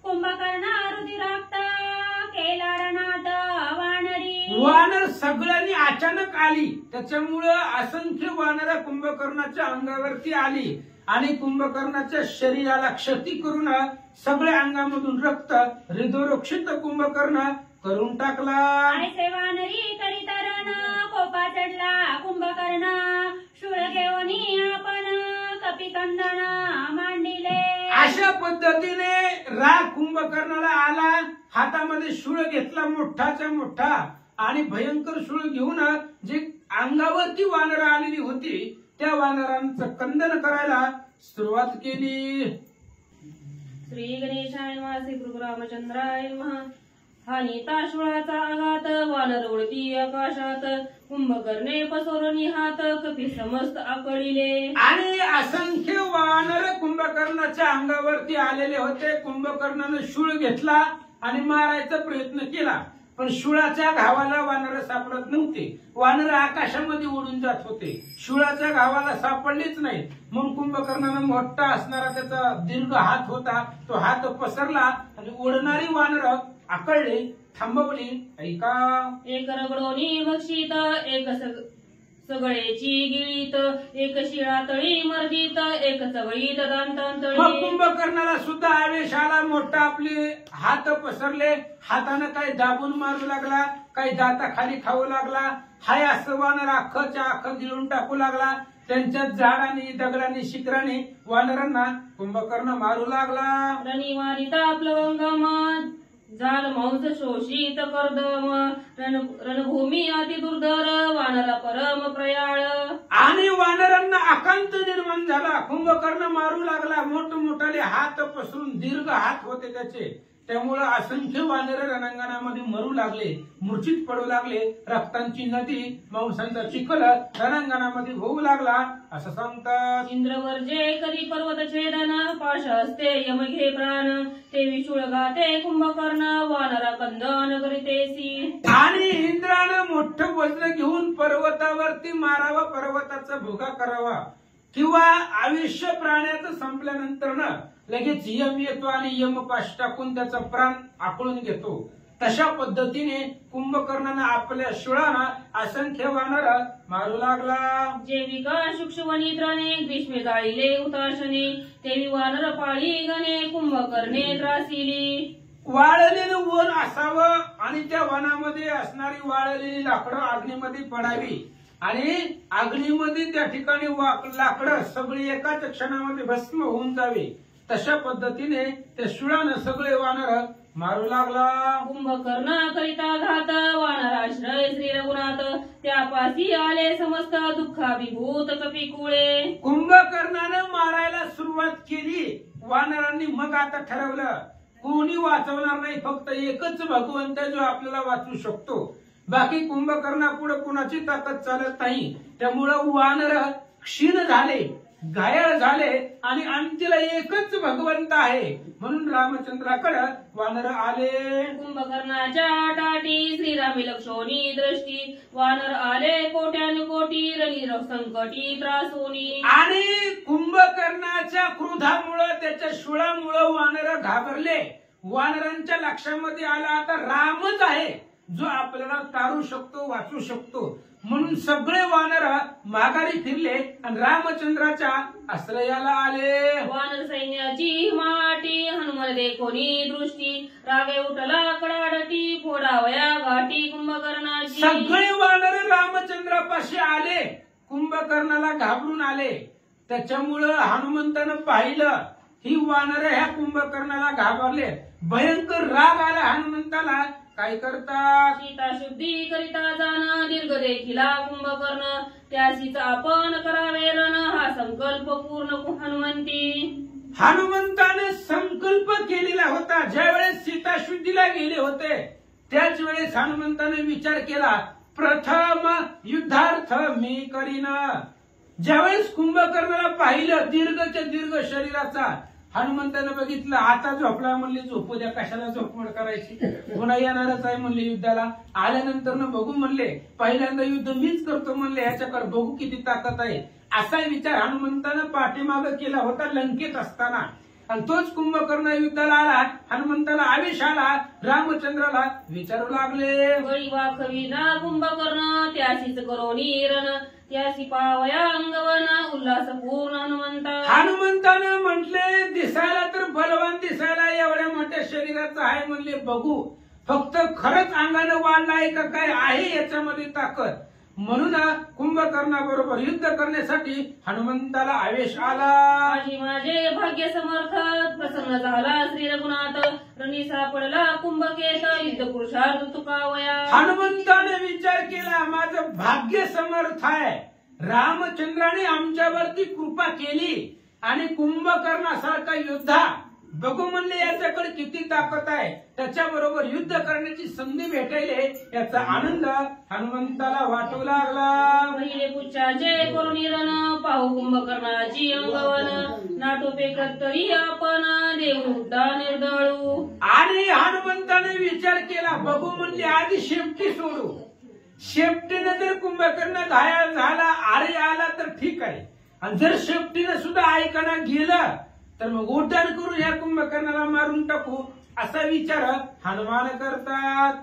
कुंभकर्ण रुधिराक्त केला रणात वानरी. वानर सगळ्यांनी अचानक आली, त्याच्यामुळं असंख्य वानर कुंभकर्णाच्या अंगावरती आली आणि कुंभकर्णाच्या शरीराला क्षती करून सगळ्या अंगामधून रक्त हृदयरक्षित कुंभकर्ण करून टाकला. ऐसे वानरी करीत रण कोपा चढला कुंभकर्ण शूळ घेऊनी आपण कपिकंदन मांडिले. अशा पद्धतीने राग कुंभकर्णाला आला, हातामध्ये शूळ घेतला मोठाच्या मोठा आणि भयंकर शूळ घेऊन जे अंगावरती वानर आलेली होती त्या वानरांचं कंदन करायला सुरुवात केली. श्री गणेशाय नमः. श्री कृपारामचंद्राय नमः. हा नेता शुळाचा आघात वानर उडती आकाशात कुंभकर्णे पसरून हात कपी समस्त आकळीले. आणि असंख्य वानर कुंभकर्णाच्या अंगावरती आलेले होते. कुंभकर्णानं शूळ घेतला आणि मारायचा प्रयत्न केला, पण शूळाच्या घावाला वानर सापडत नव्हते. वानर आकाशामध्ये उडून जात होते, शूळाच्या घावाला सापडलेच नाही. मग कुंभकर्णानं मोठा असणारा त्याचा दीर्घ हात होता, तो हात पसरला आणि उडणारी वानर आकळली, थांबवली. ऐका. एक रगडोनी बक्षित एक सगळेची गिळीत एक शिळा तळी मर्दीत एक चवळीत मग दांतांतळी. कुंभकर्णाला सुद्धा आवेश आला मोठा. आपले हात पसरले, हातानं काही दाबून मारू लागला, काही दाताखाली खाऊ लागला. हाय असं वानर अख्खच्या अख्खं गिळून टाकू लागला. त्यांच्या झाडांनी दगडांनी शिखरांनी वानरांना कुंभकर्ण मारू लागला. रणी मारिता प्लवंगम झाल मांस शोषित कर्दम रणभूमी अति दुर्धर वानरा परम प्रयाळ. आणि वानरांना आकांत निर्माण झाला. कुंभकर्ण मारू लागला. मोठमोठाले हात पसरून दीर्घ हात होते त्याचे. त्यामुळं असंख्य वानर रणांगणामध्ये मरू लागले, मूर्छित पडू लागले. रक्तांची नदी, मांसांचा चिखल रणांगणामध्ये होऊ लागला असं सांगतात. इंद्रवर्जे कधी पर्वत छेदन पाश असते यम घे प्राण ते विशुळ गाते कुंभकर्ण वानरा कंदन करीतेसी. आणि इंद्रानं मोठं वज्र घेऊन पर्वतावरती मारावं, पर्वताचा भुगा करावा, किंवा आयुष्य प्राण्याचं संपल्यानंतर ना लगेच यम येतो आणि यम पाश टाकून त्याचा प्राण आकळून घेतो. तशा पद्धतीने कुंभकर्णानं आपल्या शुळानं असंख्य वानर मारू लागला. जेविका शुक्षवनित्राने ग्रीष्मे जाळीले उताशने तेवी वानर पाळी गणे कुंभकर्णे त्रासिली. वाळलेलं वन असावं आणि त्या वनामध्ये असणारी वाळलेली लाकडं अग्नीमध्ये पडावी आणि अग्नीमध्ये त्या ठिकाणी लाकडं सगळी एकाच क्षणामध्ये भस्म होऊन जावी. तशा पद्धतीने त्या शुळानं सगळे वानर मारू लागला. कुंभकर्ण करिता घात वानराश्रय श्री रघुनाथ त्यापासी आले समस्त दुःखाभिभूत कपिकुळे. कुंभकर्णानं मारायला सुरुवात केली. वानरांनी मग आता ठरवलं कोणी वाचवणार नाही, फक्त एकच भगवंत जो आपल्याला वाचवू शकतो. बाकी कुंभकर्णापुढे कुणाची ताकद चालत नाही. त्यामुळं वानर क्षीण झाले, घायाळ झाले आणि अंतीला एकच भगवंत आहे म्हणून रामचंद्राकडे वानर आले. कुंभकर्णाच्या टाटी श्रीरामी लक्षोनी दृष्टी वानर आले कोट्यानुकोटी रणी संकटी त्रासोनी. आणि कुंभकर्णाच्या क्रोधामुळं त्याच्या शुळामुळं वानर घाबरले. वानरांच्या लक्षामध्ये आला आता रामच आहे जो आपल्याला तारू शकतो, वाचू शकतो. म्हणून सगळे वानर माघारी फिरले आणि रामचंद्राच्या आश्रयाला आले. वानर सैन्याची माटी हनुमान देखोनी दृष्टी रागे उठला कडाडटी फोडावया गाठी कुंभकर्णाची. सगळे वानर रामचंद्रापाशी आले, कुंभकर्णाला घाबरून आले. त्याच्यामुळं हनुमंतानं पाहिलं ही वानर ह्या कुंभकर्णाला घाबरले. भयंकर राग आला हनुमंताला. काय करतात? सीता शुद्धी करिता जाण दीर्घ देखिला कुंभकर्ण त्यासीच आपण करावे रण हा संकल्प पूर्ण हनुमंती. हनुमंताने संकल्प केलेला होता. ज्यावेळेस सीता शुद्धीला गेले होते त्याच वेळेस हनुमंताने विचार केला प्रथम युद्धार्थ मी करीन. ज्यावेळेस कुंभकर्णाला पाहिलं दीर्घच्या दीर्घ शरीराचा, हनुमंतानं बघितलं आता झोपला म्हणले झोपू द्या, कशाला झोपमोड करायची, पुन्हा येणारच आहे म्हणले युद्धाला. आल्यानंतर बघू म्हणले, पहिल्यांदा युद्ध मीच करतो म्हणले, ह्याच्याकडे बघू किती ताकद आहे. असा विचार हनुमंतानं पाठीमागं केला होता लंकेत असताना. आणि तोच कुंभकर्ण युद्धाला आला. हनुमंताला आवेश आला. रामचंद्राला विचारू लागले गळी वाखवी ना कुंभकर्ण त्यासीच करोनी रण त्यासी पावया अंगवन उल्हास पूर्ण हनुमंता. हनुमंतानं म्हटले दिसायला तर बलवान दिसायला एवढ्या मोठ्या शरीराचा आहे म्हणले, बघू फक्त खरंच अंगानं वाढला आहे का काय आहे याच्यामध्ये ताकद. म्हणून कुंभकर्णाबरोबर युद्ध करण्यासाठी हनुमंताला आवेश आला. माझे भाग्य समर्थ प्रसन्न झाला श्री रघुनाथ रणी सापडला कुंभकेत युद्ध पुरुषार्थ तुकावया. हनुमंताने विचार केला माझं भाग्य समर्थ आहे, रामचंद्राने आमच्यावरती कृपा केली आणि कुंभकर्णासारखा योद्धा बघू म्हणले याच्याकडे किती ताकद आहे, त्याच्याबरोबर युद्ध करण्याची संधी भेटायले याचा आनंद हनुमंताला वाटू लागला. पहिले पुच्छाचे करुणी रण पाहू कुंभकर्णाची अंगवन नाटोपे कर्तरी आपण देऊ उड्डा निर्दळू. आणि हनुमंताने विचार केला बघू म्हणले आधी शेपटी सोडू, शेपटीनं जर कुंभकर्ण घायल झाला आरे आला तर ठीक आहे, आणि जर शेपटीनं सुद्धा ऐकाना गेलं तर मग उड्डाण करून या कुंभकर्णाला मारून टाकू असा विचार हनुमान करतात.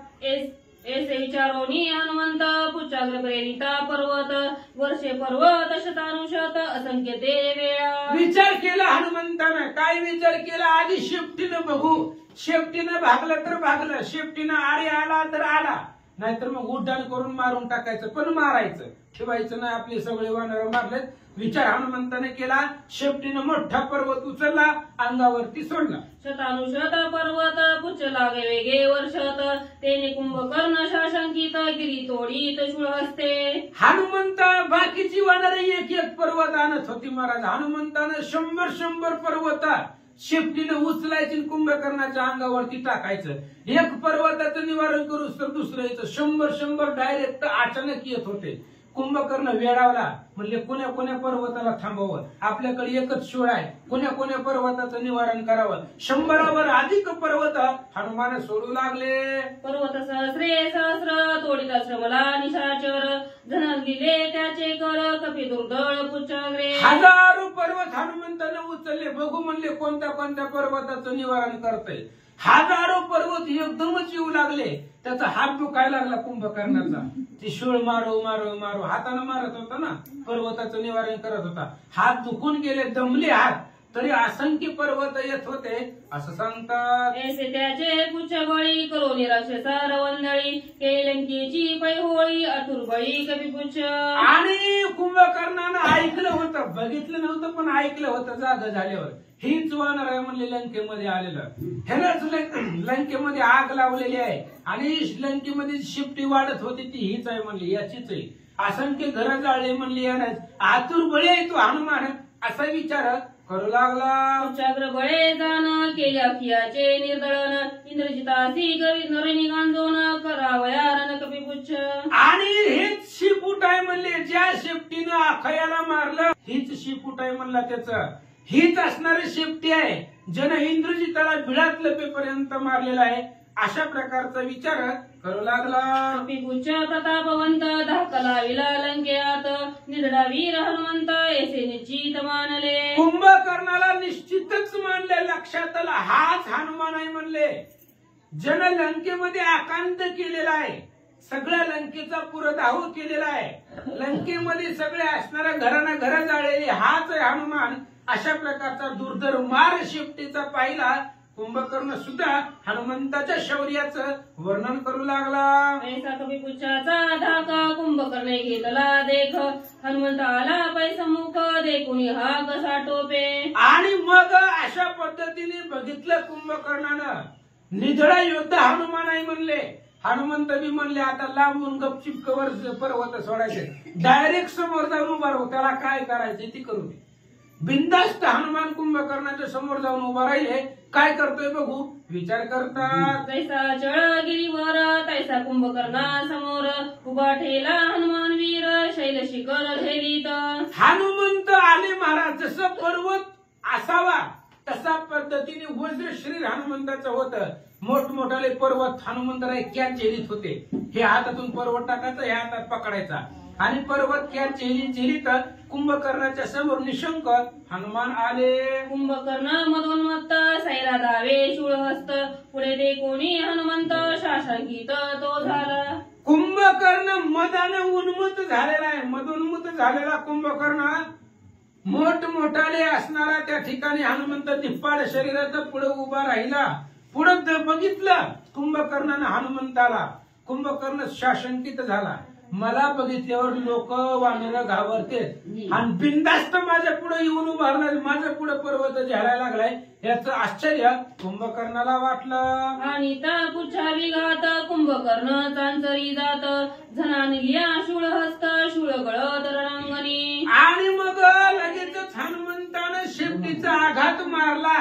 ऐसे विचारोनी हनुमंत पुच्छाग्र प्रेरिता पर्वत वर्षे पर्वत शतानुशत असंख्य ते वेळा. विचार केला हनुमंतानं. काय विचार केला? आधी शेपटीनं बघू. शेपटीनं भागलं तर भागलं, शेपटीनं आरे आला तर आला, नाहीतर मग उड्डाण करून मारून टाकायचं. पण मारायचं, ठेवायचं नाही. आपले सगळे वानर मारलेत. विचार हनुमंताने केला. शेपटीनं मोठा पर्वत उचलला, अंगावरती सोडला. शतानुशत पर्वत पुच्छ लागे वेगे वर्षत तेने कुंभकर्ण शाशंकित गिरी तोडीत शूळ हस्ते. हनुमंत बाकीची वानर एक एक पर्वत आणत होती महाराज. हनुमंतानं 100 पर्वत शेपटीनं उचलायची, कुंभकर्णाच्या अंगावरती टाकायचं. एक पर्वताचं निवारण करूच तर दुसरं यायचं. 100 डायरेक्ट अचानक येत होते. कुंभकर्ण वेडावला. म्हणले कोण्या कोण्या पर्वताला थांबवावं, आपल्याकडे एकच शूळ आहे, कोण्या कोण्या पर्वताचं निवारण करावं. 100वर अधिक पर्वत हनुमान सोडू लागले. पर्वत सहस्रे सहस्र तोडित श्रमला निशाचर धन दिले त्याचे कर कपी दुर्दळ पुच्छाग्रे. हजारो पर्वत हनुमंतानं उचलले. बघू म्हणले कोणत्या कोणत्या पर्वताचं निवारण करतंय. हजारो पर्वत एकदमच येऊ लागले. त्याचा हात दुखायला लागला कुंभकर्णाचा. ती शूळ मारो मारो मारो हाताने मारत होता ना, पर्वताचं निवारण करत होता. हात दुखून गेले, दमले हात, तरी असंख्य पर्वत येत होते असं सांगतात. ऐसे त्याचे पुच्छ बळी करो निराक्षसा रवंदळी केलंकीची पैहोळी अतुर बळी कपी पुच्छ. आणि कुंभकर्णानं ऐकलं होतं, बघितलं नव्हतं पण ऐकलं होतं जाग झाल्यावर. हीच वानर आहे म्हणले लंकेमध्ये आलेलं. ह्यालाच लंकेमध्ये आग लावलेली आहे आणि लंकेमध्ये शिपटी वाढत होती ती हीच आहे म्हणली, याचीच आहे. असंख्य घरं जाळले म्हणली यानं. आतुर बळी आहे तो हनुमान असा विचार करू लागला. पुच्छाग्र बळे जाण केल्या कियाचे निर्दळन इंद्रजितासी नरणी गांजोन करावया रण कपी पुच्छ. आणि हेच शिपूट आहे म्हणले. ज्या शेपटीनं अखयाला मारलं हीच शिपूट आहे म्हणला. त्याचं हीच असणारी शेपटी आहे ज्यानं इंद्रजिताला बिळात लपेपर्यंत मारलेला आहे. अशा प्रकारचा विचार करू लागला. कपी पुच्छ प्रतापवंत धाकला विला लंकेयात निधडा वीर हनुमंत ऐसे निश्चित मानले. कुंभकर्णाला निश्चितच मानले, लक्षात आला हाच हनुमान आहे म्हणले. ज्यानं लंकेमध्ये आकांत केलेला आहे, सगळ्या लंकेचा पुरदाहो केलेला आहे, लंकेमध्ये सगळे असणाऱ्या घरांना घरं जाळलेली हाच आहे हनुमान. अशा प्रकारचा दुर्धर मार शेपटीचा पाहिला कुंभकर्ण सुद्धा हनुमंताच्या शौर्याचं वर्णन करू लागला. ऐसा कपी पुच्छाचा धाका कुंभकर्णे घेतला देख हनुमंत आला पैसमुख देखुनी हा कसा टोपे. आणि मग अशा पद्धतीने बघितलं कुंभकर्णानं. निधडा योद्धा हनुमान आहे म्हणले. हनुमंत बी म्हणले आता लांबून गपचिप कवर पर्वत सोडायचे, डायरेक्ट समोर जाऊन उभा राहू, त्याला काय करायचे ती करू दे. बिंदास्त हनुमान कुंभकर्णाच्या समोर जाऊन उभा राहिले. काय करतोय बघू, विचार करतात. जैसा चळ गिरीवर तैसा कुंभकर्णा समोर उभा ठेला हनुमान वीर शैल शिखर ठेवीत. हनुमंत आले महाराज. जसं पर्वत असावा तसा पद्धतीने वज्र शरीर हनुमंताचं होतं. मोठमोठाले पर्वत हनुमंताला क्या झेलीत होते. हे हातातून पर्वत टाकायचा, हे हातात पकडायचा आणि पर्वत क्या झेलीत कुंभकर्णाच्या समोर निशंक हनुमान आले. कुंभकर्ण मधोन्मत्त सैरा दावे शूळहस्त पुढे ते कोणी हनुमंत शासंकित तो झाला. कुंभकर्ण मदानं उन्मत्त झालेला आहे. मदोन्मत्त झालेला कुंभकर्ण मोठमोठाले असणारा त्या ठिकाणी हनुमंत दिप्पाड शरीराचा पुढे उभा राहिला. पुढे बघितलं कुंभकर्णानं हनुमंताला. कुंभकर्ण शासंकित झाला. मला बघितल्यावर लोक वानर घाबरते आणि बिंदास्त माझ्या पुढे येऊन उभारला, माझ्या पुढे पर्वत झेलायला लागलाय. याचं आश्चर्य कुंभकर्णाला वाटलं. आणि पुच्छा विघात कुंभकर्ण चांचरी जात झनानिल्या शूळहस्त शूळ गळत रणांगणी. आणि मग लगेचच हनुमंतानं शेपटीचा आघात मारला.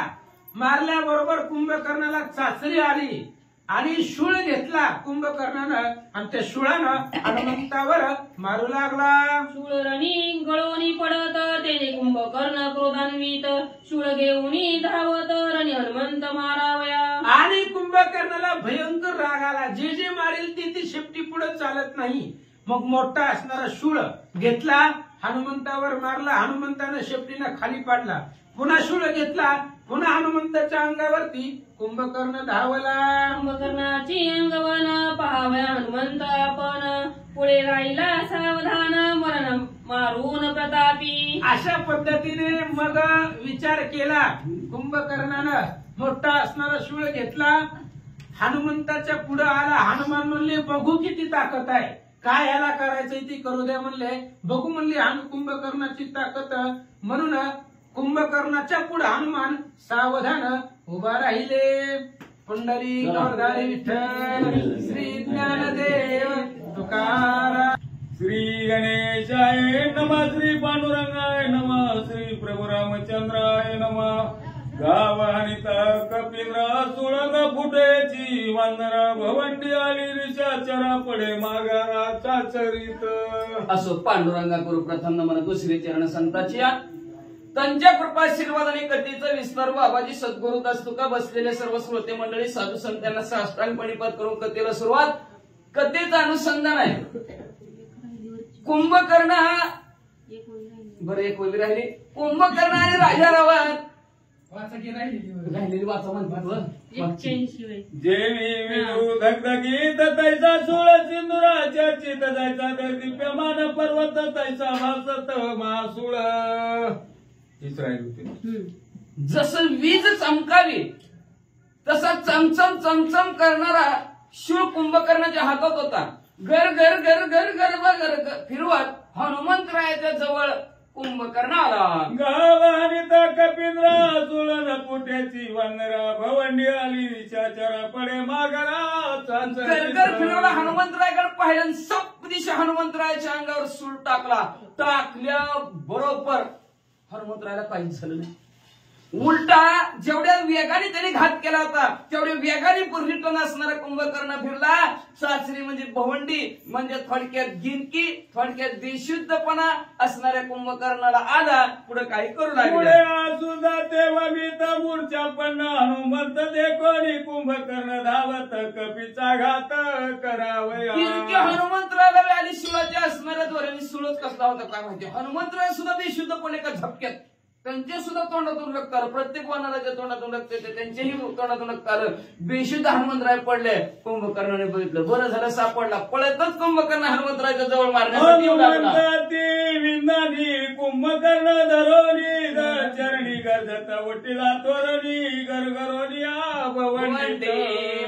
मारल्याबरोबर कुंभकर्णाला चाचरी आली आणि शूळ घेतला कुंभकर्णानं आणि त्या शूळानं हनुमंतावर मारू लागला. शूळ रणी गळोनी पडत तेने कुंभकर्ण क्रोधान्वित शूळ घेऊनी धावत रणी हनुमंत मारावया. आणि कुंभकर्णाला भयंकर राग आला. जे जे मारेल ती शेपटी पुढे चालत नाही. मग मोठा असणारा शूळ घेतला, हनुमंतावर मारला. हनुमंतानं शेपटीनं खाली पाडला. पुन्हा शूळ घेतला, पुन्हा हनुमंताच्या अंगावरती कुंभकर्ण धावला. कुंभकर्णाची अंगवन पाहावया हनुमंत आपण, पुढे राहिला सावधान मरण मारून प्रतापी. अशा पद्धतीने मग विचार केला कुंभकर्णानं. मोठा असणारा शूळ घेतला, हनुमंताच्या पुढे आला. हनुमान म्हणले बघू किती ताकद आहे, काय ह्याला करायचंय ती करू द्या म्हणले. बघू म्हणले कुंभकर्णाची ताकद. म्हणून कुंभकर्णाच्या पुढे हनुमान सावधान उभा राहिले. पुंडलिक वरदारी विठ्ठल श्री ज्ञानदेव तुकाराम. श्री गणेशाय नमः, श्री पांडुरंगाय नमः, श्री प्रभू रामचंद्राय नमः. गावानिता कपिंद्रा सुळंग फुटेची वांदरा भवंडी आली ऋषाचरा पडे मागाराच्या चरित. असो पांडुरंगा करू प्रथम नमन तो श्री चरण संताची. त्यांच्या कृपाशीर्वाद आणि कथेचा विस्तार बाबाजी सद्गुरु दास तुका बसलेले सर्व श्रोते मंडळी साधू संतांना साष्टांग पणिपात करून कथेला सुरुवात. कथेचं अनुसंधान आहे. कुंभकर्ण हा बरं एक वेळी राहिली. कुंभकर्ण आणि राजा रावण राहिलेली वाचा म्हणतात. 81 वेळ. देवी विरू धगधगीत तैसा सुळ सिंदुराच्या चित जायचा तर दिव्यमान पर्वत तैसा भासत मासुळ. हीच राहिली होती. जसं वीज चमकावी तसा चमचम चमचम करणारा शूळ कुंभकर्णाच्या हातात होता. घर घर घर घर घर फिरवत हनुमंतरायाच्या जवळ कुंभकर्ण आला. गावानिता कपिंद्रा सुळण पुट्याची वनरा भवंडी आली विचारा पडे मागरा. घर फिरवला. हनुमंतरायकडे पाहिलं. सब दिशा हनुमंतरायाच्या अंगावर सूळ टाकला. टाकल्या बरोबर हनुमंतरायाला काहीच झालं नाही. उलटा जेवढ्या वेगाने त्याने घात केला होता तेवढ्या वेगाने रिटर्न असणारा कुंभकर्ण फिरला. सासरी म्हणजे भवंडी म्हणजे थोडक्यात गिनकी, थोडक्यात बेशुद्धपणा असणाऱ्या कुंभकर्णाला आला. पुढे काही करू लागले. सुद्धा तेव्हा मी तर मूर्छा पण हनुमंत देखोनी कुंभकर्ण धावत कपीचा घात करावया. हनुमंतरायाला आली शिवाच्या असणाऱ्या द्वाराने सुळच कसला होता काय माहिती. हनुमंतराय सुद्धा बेशुद्धपणे एका झपक्यात त्यांचे सुद्धा तोंडातून रक्त आलं. प्रत्येक वानराच्या तोंडातून रक्त येते, त्यांच्याही तोंडातून रक्त आलं. बेशुद्ध हनुमंतराय पडले. कुंभकर्णाने बघितलं, बरं झालं सापडला. पळतच कुंभकर्ण हनुमंतरायच्या जवळ मारण्यासाठी कुंभकर्ण धरोनी चरणी गरजता वटीला तोरणी गरगरोनी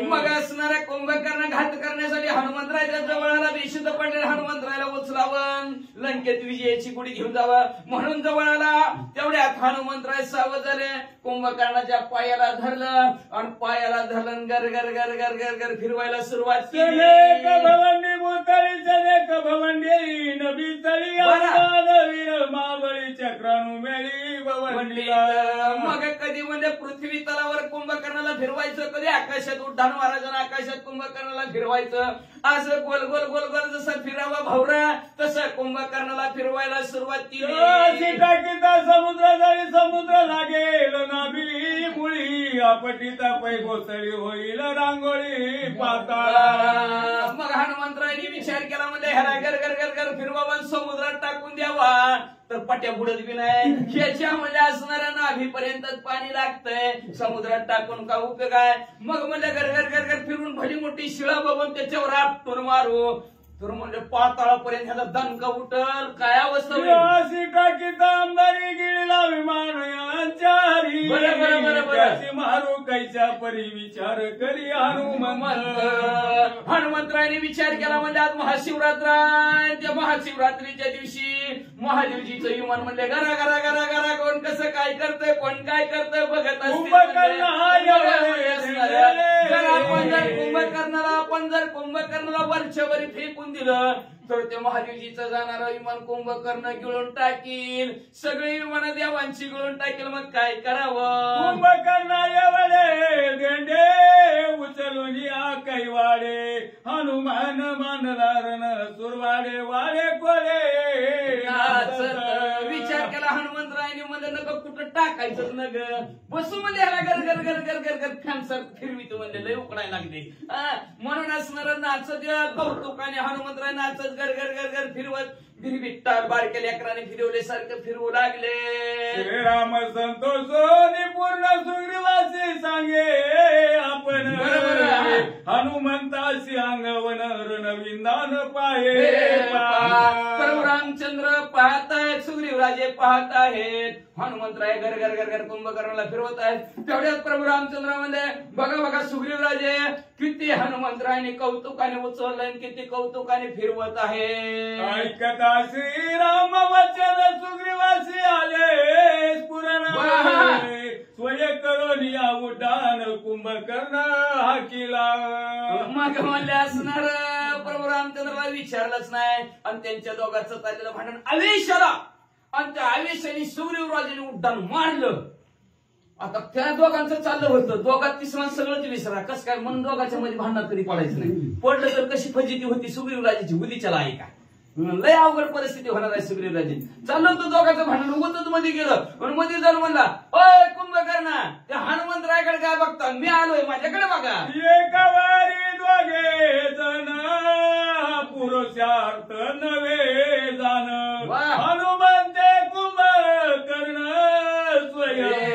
मग असणाऱ्या कुंभकर्ण घात करण्यासाठी हनुमंतरायच्या जवळ आला. बेशुद्ध पडलेल्या हनुमंतरायला उचलावं, लंकेत विजयाची गुढी घेऊन जावं म्हणून जवळ आला. तेवढ्यात हनुमंतराय सावध झाले. कुंभकर्णाच्या पायाला धरलं आणि पायाला धरलं गर गर गर गर गर गर फिरवायला सुरुवात केली. भवंडी मोतळी जनेक भवंडी नबी तळी मावळी चक्राणू मेळी भवंडी. मग कधी म्हणजे पृथ्वी तलावर कुंभकर्णाला फिरवायचं, कधी आकाशात उड्डाण महाराजांना आकाशात कुंभकर्णाला फिरवायचं. असं गोल गोल गोल गोल जसं फिरावा भवरा तसं कुंभकर्णाला फिरवायला सुरुवात केली. समुद्र जळी समुद्र लागेल नाभी मुळी आपटीता पै गोसळी होईल रांगोळी पाताळा. मग हनुमंतरायांनी विचार केला म्हणजे ह्याला घर घर घर घर फिरवावा समुद्रात टाकून द्यावा तर पट्या बुडत बी नाही. ह्याच्यामध्ये असणाऱ्या नाभीपर्यंत पाणी लागतंय, समुद्रात टाकून का उपयोग आहे. मग म्हणजे घर घर घर घर फिरून भली मोठी शिळा बघून त्याच्यावर आपटून मारू तर म्हणजे पाताळापर्यंत ह्याचा दणका उठल. काय अवस्था आमदारी गिळला विमान यांच्यारी मारू कैच्या परी विचार करी हनुमंत. हनुमंतरायाने विचार केला म्हणजे आज महाशिवरात्र आहे. त्या महाशिवरात्रीच्या दिवशी महादेवजीचं विमान म्हणजे घरा घरा घरा घरा कोण कसं काय करतंय कोण काय करतंय बघत कुंभकर्णाला वर्षभरी फेकून दिलं तर ते महादेवजीचं जाणारं विमान कुंभकर्ण गिळून टाकील. सगळी विमानं देवांची गिळून टाकील. मग काय करावं. कुंभकर्ण एवढे गेंडे उचलून या काही वाडे हनुमान मानला रण सुरवाडे वाडे कोळे. विचार केला हनुमंतरायाने म्हणजे नका कुठं टाकायचं न ग बसू म्हणजे ह्याला घर घर घर घर घर घर फॅन्सर फिरवितो म्हणजे लय उकडायला लागले. म्हणून असणार नाचत कौतुकाने हनुमंतराय नाचत घर घर घर घर फिरवत बिरबिट्टा बारक्या लेकराने फिरवले सारखं फिरवू लागले. श्रीराम संतोषोनी पूर्ण सुग्रीवासी सांगे आपण हनुमंताशी अंगवन रणविंदान पाहे. प्रभू रामचंद्र पाहतायत, सुग्रीवराजे पाहत आहेत, हनुमंतराय घर घर घर घर कुंभकर्णाला फिरवत आहेत. तेवढ्यात प्रभू रामचंद्र म्हणले बघा बघा सुग्रीवराजे किती हनुमंतरायने कौतुकाने उचललं, किती कौतुकाने फिरवत आहे. ऐकता श्रीराम वचन सुग्रीवासी आले स्फुरण स्वय करून या उड्डाण कुंभकर्ण हाकिला. मग म्हणले असणार प्रभू रामचंद्राला विचारलंच नाही आणि त्यांच्या दोघांचं चाललेलं भांडण आवेशाला आणि त्या आवेशाने सुग्रीवराजाने उड्डाण मारलं. आता त्या दोघांचं चाललं होतं, दोघात तिसरा सगळंच विसरा. कसं काय म्हणून दोघांच्या मध्ये भांडणात कधी पडायचं नाही. पडलं तर कशी फजिती होती सुग्रीवराजाची उदीच्याला आहे का, लय अवघड परिस्थिती होणार आहे सुग्रीवराजी. चाललं तर दोघांचं भांडण उगतच मध्ये गेलं पण मध्ये जाऊन म्हणला ओय कुंभकर्णा त्या हनुमंतरायकडे काय बघता, मी आलोय माझ्याकडे बघा. एका वारी दोघे जण पुरुषार्थ नवे जाण हनुमंत कुंभकर्ण स्वयं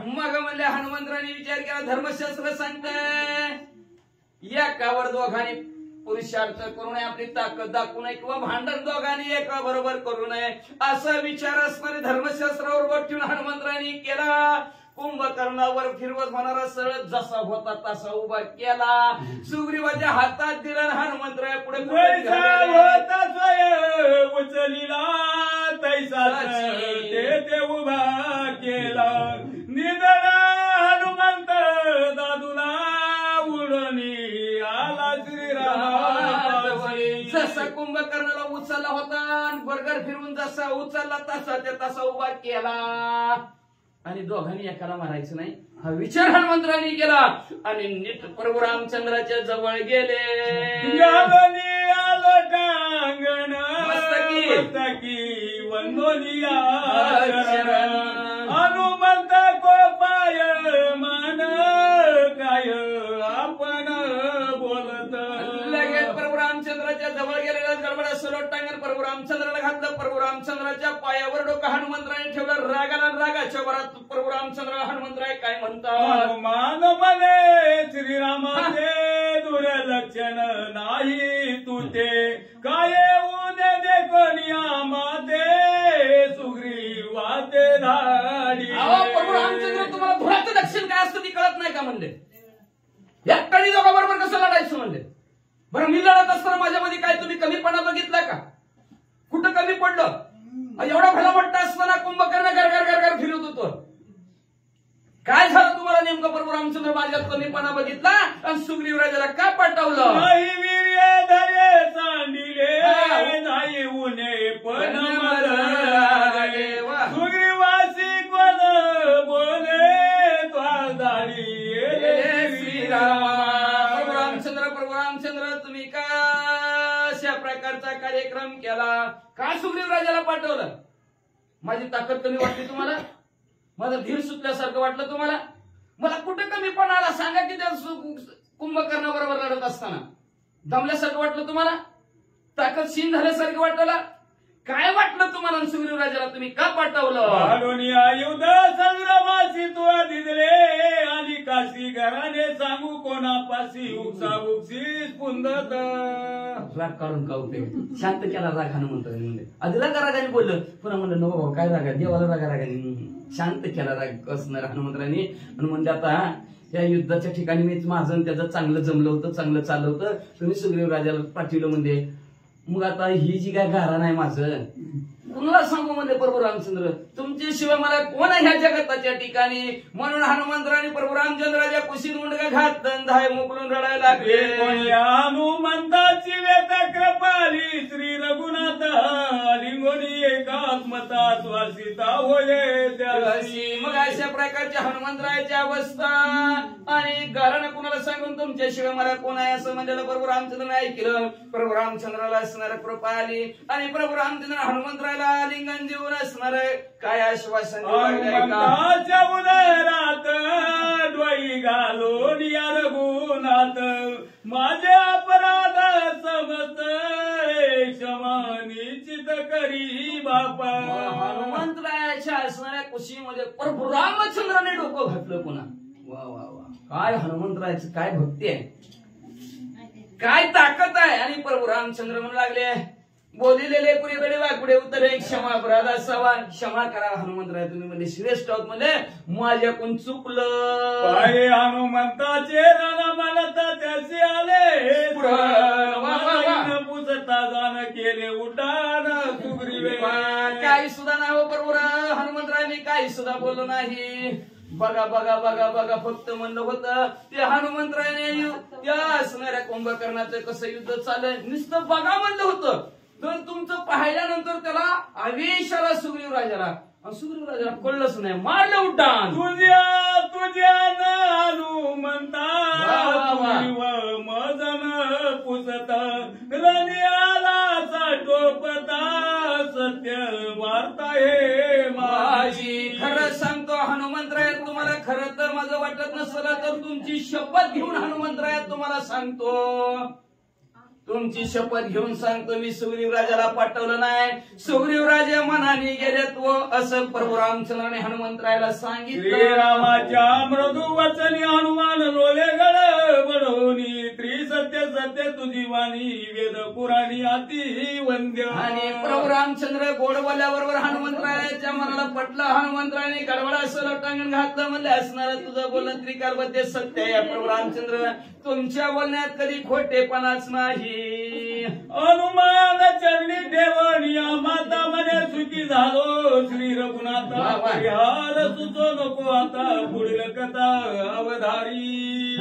मग म्हणले हनुमंतराने विचार केला धर्मशास्त्र सांगतंय एकावर दोघांनी पुरुषार्थ करू नये, आपली ताकद दाखवू नये किंवा भांडण दोघांनी एका बरोबर करू नये असा विचार असणारे धर्मशास्त्रावर बोट ठेवून हनुमंतराने केला. कुंभकर्णावर फिरवत होणारा सरळ जसा होता तसा उभा केला. सुग्रीवाच्या हातात दिला हनुमंतराय पुढे होता स्वयं उचलीला तैसा ते उभा केला. निधन हनुमंत दादूला उडणी आला श्रीराम. जसा कुंभकर्णाला उचलला होता बर्गर फिरवून जसा उचलला तसा ते तसा उभा केला आणि दोघांनी एकाला मारायचं नाही हा विचार हनुमंतराने केला आणि नीट प्रभू रामचंद्राच्या जवळ गेले. आलो टांगण मस्तकी वंदोलिया हनुमंत कोपाय मान काय आपण बोलत. लगेच प्रभू रामचंद्राच्या जवळ गेलेला गडबड सलोट टांगण प्रभू रामचंद्राला घातलं. प्रभू रामचंद्राच्या पायावर डोकं हनुमंतराने ठेवलं. रागाला रागाच्या वरात प्रभू रामचंद्राला हनुमंतराय काय म्हणतात, मान मने श्रीरामाचे दुर्लक्षण नाही तू ते काय उदे देखोनिया माते सुग्रीवाते धाडी. प्रभू रामचंद्र तुम्हाला धुराचं लक्षण काय असतं ती कळत नाही का म्हणले, एकट्याने दोघांबरोबर कसं लढायचं म्हणले. बरं मी लढत असताना माझ्यामध्ये काय तुम्ही कमीपणा बघितला का, कुठं कमी पडलं. एवढा भला मोठा असताना कुंभकर्ण घर घर घर घर फिरत होतो. काय झालं तुम्हाला नेमकं प्रभू रामचंद्र माझ्यात कमीपणा बघितला आणि सुग्रीवराजाला का पाठवलं. नाही वीर्य धरे सांडिले नाही उन्हे पण सुग्रीवासी कोण बोले तो दाढी प्रभू रामचंद्र तुम्ही कशा प्रकारचा कार्यक्रम केला, का सुग्रीवराजाला पाठवलं. माझी ताकद कमी वाटली तुम्हाला, माझं धीर सुटल्यासारखं वाटलं तुम्हाला, मला कुठं कमी पण आला सांगा की त्या कुंभकर्णाबरोबर लढत असताना दमल्यासारखं वाटलं तुम्हाला, ताकद क्षीण झाल्यासारखं वाटलं, काय वाटलं तुम्हाला. सुग्रीवराजाला तुम्ही का पाठवलं. युद्ध संग्रामाची तू दिदले आणि काशी घराने सांगू कोणापाशी उपसा उपसी पुंदत. राग काढून का उपयोग, शांत केला राग हनुमंतराने म्हणले. आधी रागाने बोललं पुन्हा म्हणलं नको भाऊ काय रागा, देवाला रागाने शांत केला राग असणार हनुमंतराने. म्हणून म्हणजे आता या युद्धाच्या ठिकाणी मी माझं त्याचं चांगलं जमलं होतं, चांगलं चाललं होतं, तुम्ही सुग्रीवराजाला पाठवलं म्हणजे मग आता ही जी काय घराणं आहे माझं कुणाला सांगू म्हणजे प्रभू रामचंद्र तुमच्याशिवाय मला कोण आहे ह्या जगताच्या ठिकाणी. म्हणून हनुमंतराने प्रभू रामचंद्राच्या कुशीत मुंडका घात धाय मोकलून रडायला लागले. हनुमंताची वेत कृपाली श्री रघुनाथ लिंगोनी एकात्मता स्वासिता होये त्याशी. मग अशा प्रकारच्या हनुमंतरायाची अवस्था आणि घराणं कुणाला सांगून तुमच्याशिवाय मला कोण आहे असं म्हणलेलं प्रभू रामचंद्राने ऐकलं. प्रभू रामचंद्राला असणार कृपा आली आणि प्रभू रामचंद्र हनुमंतरायला लिंगन देऊन असणार काय आश्वासन हनुमंताच्या उदरात डोई घालून या रघुनाथ माझे अपराध समज करी बापा. हनुमंतरायाच्या असणाऱ्या कुशीमध्ये प्रभू रामचंद्राने डोकं घातलं पुन्हा. वा वा वा, काय हनुमंतरायाचं काय भक्ती आहे, काय ताकद आहे. आणि प्रभू रामचंद्र म्हणू लागले, बोलिलेले पुरीकडे वाकडे उत्तरे क्षमा अपराध असावा, क्षमा करा हनुमंतराय तुम्ही म्हणजे श्रेष्ठ आहोत म्हणजे माझ्याकडून चुकलं. पाय हनुमंताचे राणा मला त्याचे आले पुसता जाण केले उड्डाण सुग्रीवे. काही सुद्धा नाही हो प्रभू हनुमंतराय, मी काही सुद्धा बोललो नाही. बघा बघा बघा बघा, फक्त म्हणलं होतं ते हनुमंतरायाने त्या असणाऱ्या कुंभकर्णाचं कसं युद्ध चाललंय नुसतं बघा म्हणलं होतं. तर तुमचं पाहिल्यानंतर त्याला आवेश आला सुग्रीव राजाला. सुग्रीव राजाला कळलंच नाही, मारलं उड्डाण. तुझ्या हनुमंता मजन पुसता रनियाला टोपता सत्य वार्ता हे माझी. खरं सांगतो हनुमंतरायात तुम्हाला, खरं तर माझं वाटत नसलं तर तुमची शपथ घेऊन हनुमंतरायात तुम्हाला सांगतो, तुमची शपथ घेऊन सांगतो, मी सुग्रीव राजाला पाठवलं नाही. सुग्रीव राजा मनाने गेलेत व असं प्रभू रामचंद्राने हनुमंतरायाला सांगितलं. श्रीरामाच्या मृदू वचनी हनुमान लोले गळ बडवणी त्रिसत्य सत्य तुझी वाणी वेद पुराणी अति वंद्य. आणि प्रभू रामचंद्र गोड बोलल्याबरोबर हनुमंतरायाच्या मनाला पटलं. हनुमंतरायाने गडबड असं लोटांगण घातलं, म्हणले असणार तुझं बोलणं त्रिकालबद्ध सत्य आहे प्रभू रामचंद्र, तुमच्या बोलण्यात कधी खोटेपणाच नाही. हनुमान चरणी ठेवणी माता म्हणे सुखी झालो श्री रघुनाथा. परिहार सुचो नको आता पुढील कथा अवधारी.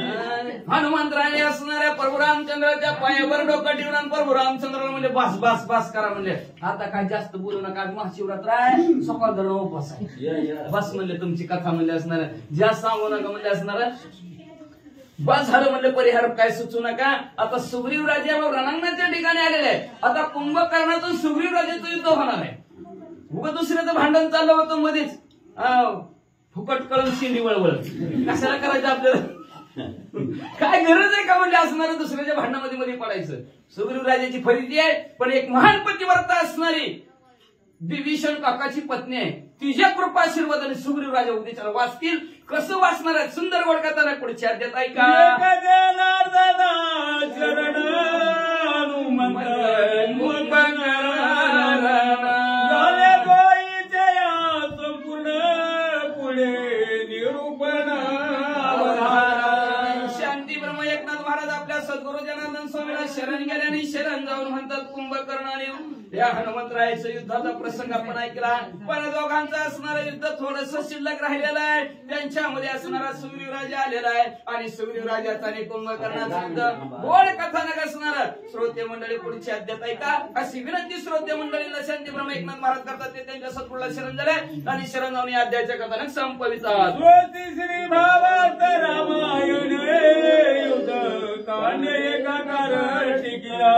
हनुमंतरायाने असणाऱ्या प्रभू रामचंद्राच्या पायावर डोकं ठेवून प्रभू रामचंद्राला म्हणजे बस बस बस करा म्हणले, आता काय जास्त बोलू नका, महाशिवरात्र आहे, सकाळ धरण उपवास आहे, बस म्हणले तुमची कथा म्हणले असणार, जास्त सांगू नका म्हणले असणार, बस झालं म्हणले, परिहार काय सुचू नका. आता सुग्रीव राजा रणांगणाच्या ठिकाणी आलेले आहे. आता कुंभकर्णातून सुग्रीव राजाचं युद्ध होणार आहे. उगा दुसऱ्याचं भांडण चाललं होतं मध्येच, फुकट कळून शिंदी वळवळ कशाला करायचं आपल्याला, काय गरज आहे का म्हणले असणार दुसऱ्याच्या भांडणामध्ये मध्ये पडायचं. सुग्रीव राजाची फरिती आहे, पण एक महान पतिव्रता असणारी विभीषण काकाची पत्नी आहे, तिच्या कृपा आशीर्वादाने सुग्रीव राजा उद्याच्याला वाचतील. कसं वाचणार आहे सुंदर वडकाताना पुढची अध्यात ऐका. चरण हनुमंत झाले गोईच्या संपूर्ण पुढे निरूपण अवधान. शांती ब्रह्म एकनाथ महाराज आपल्या सद्गुरु जनार्दन स्वामीला शरण गेल्याने शरण जाऊन म्हणतात कुंभकर्णाने या हनुमंतरायाचं युद्धाचा प्रसंग आपण ऐकला, पण दोघांचं असणारं युद्ध थोडस शिल्लक राहिलेलं आहे. त्यांच्यामध्ये असणारा सुग्रीव राजा आलेला आहे आणि सुग्रीव राजाचा आणि कुंभकर्णाचं युद्ध गोड कथानक असणार. श्रोते मंडळी पुढची अध्यात ऐका. अशी विनंती श्रोते मंडळीला शांती ब्रह्म एकनाथ महाराज करतात, ते त्यांच्या सद्गुरूला शरण झाले आणि शरण जाऊन या अध्यायाच्या कथानक संपवितात. श्री भावार्थ रामायण युद्ध कांड एकाकार टिकिला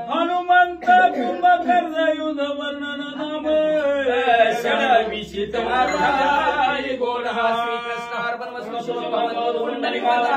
हनुमंत कुंभकर्ण युद्ध वर्णन नाम विशित गोड हा श्रीकृष्ण अर्पण वस्तू शुभ भवतु पुंडलिकाचा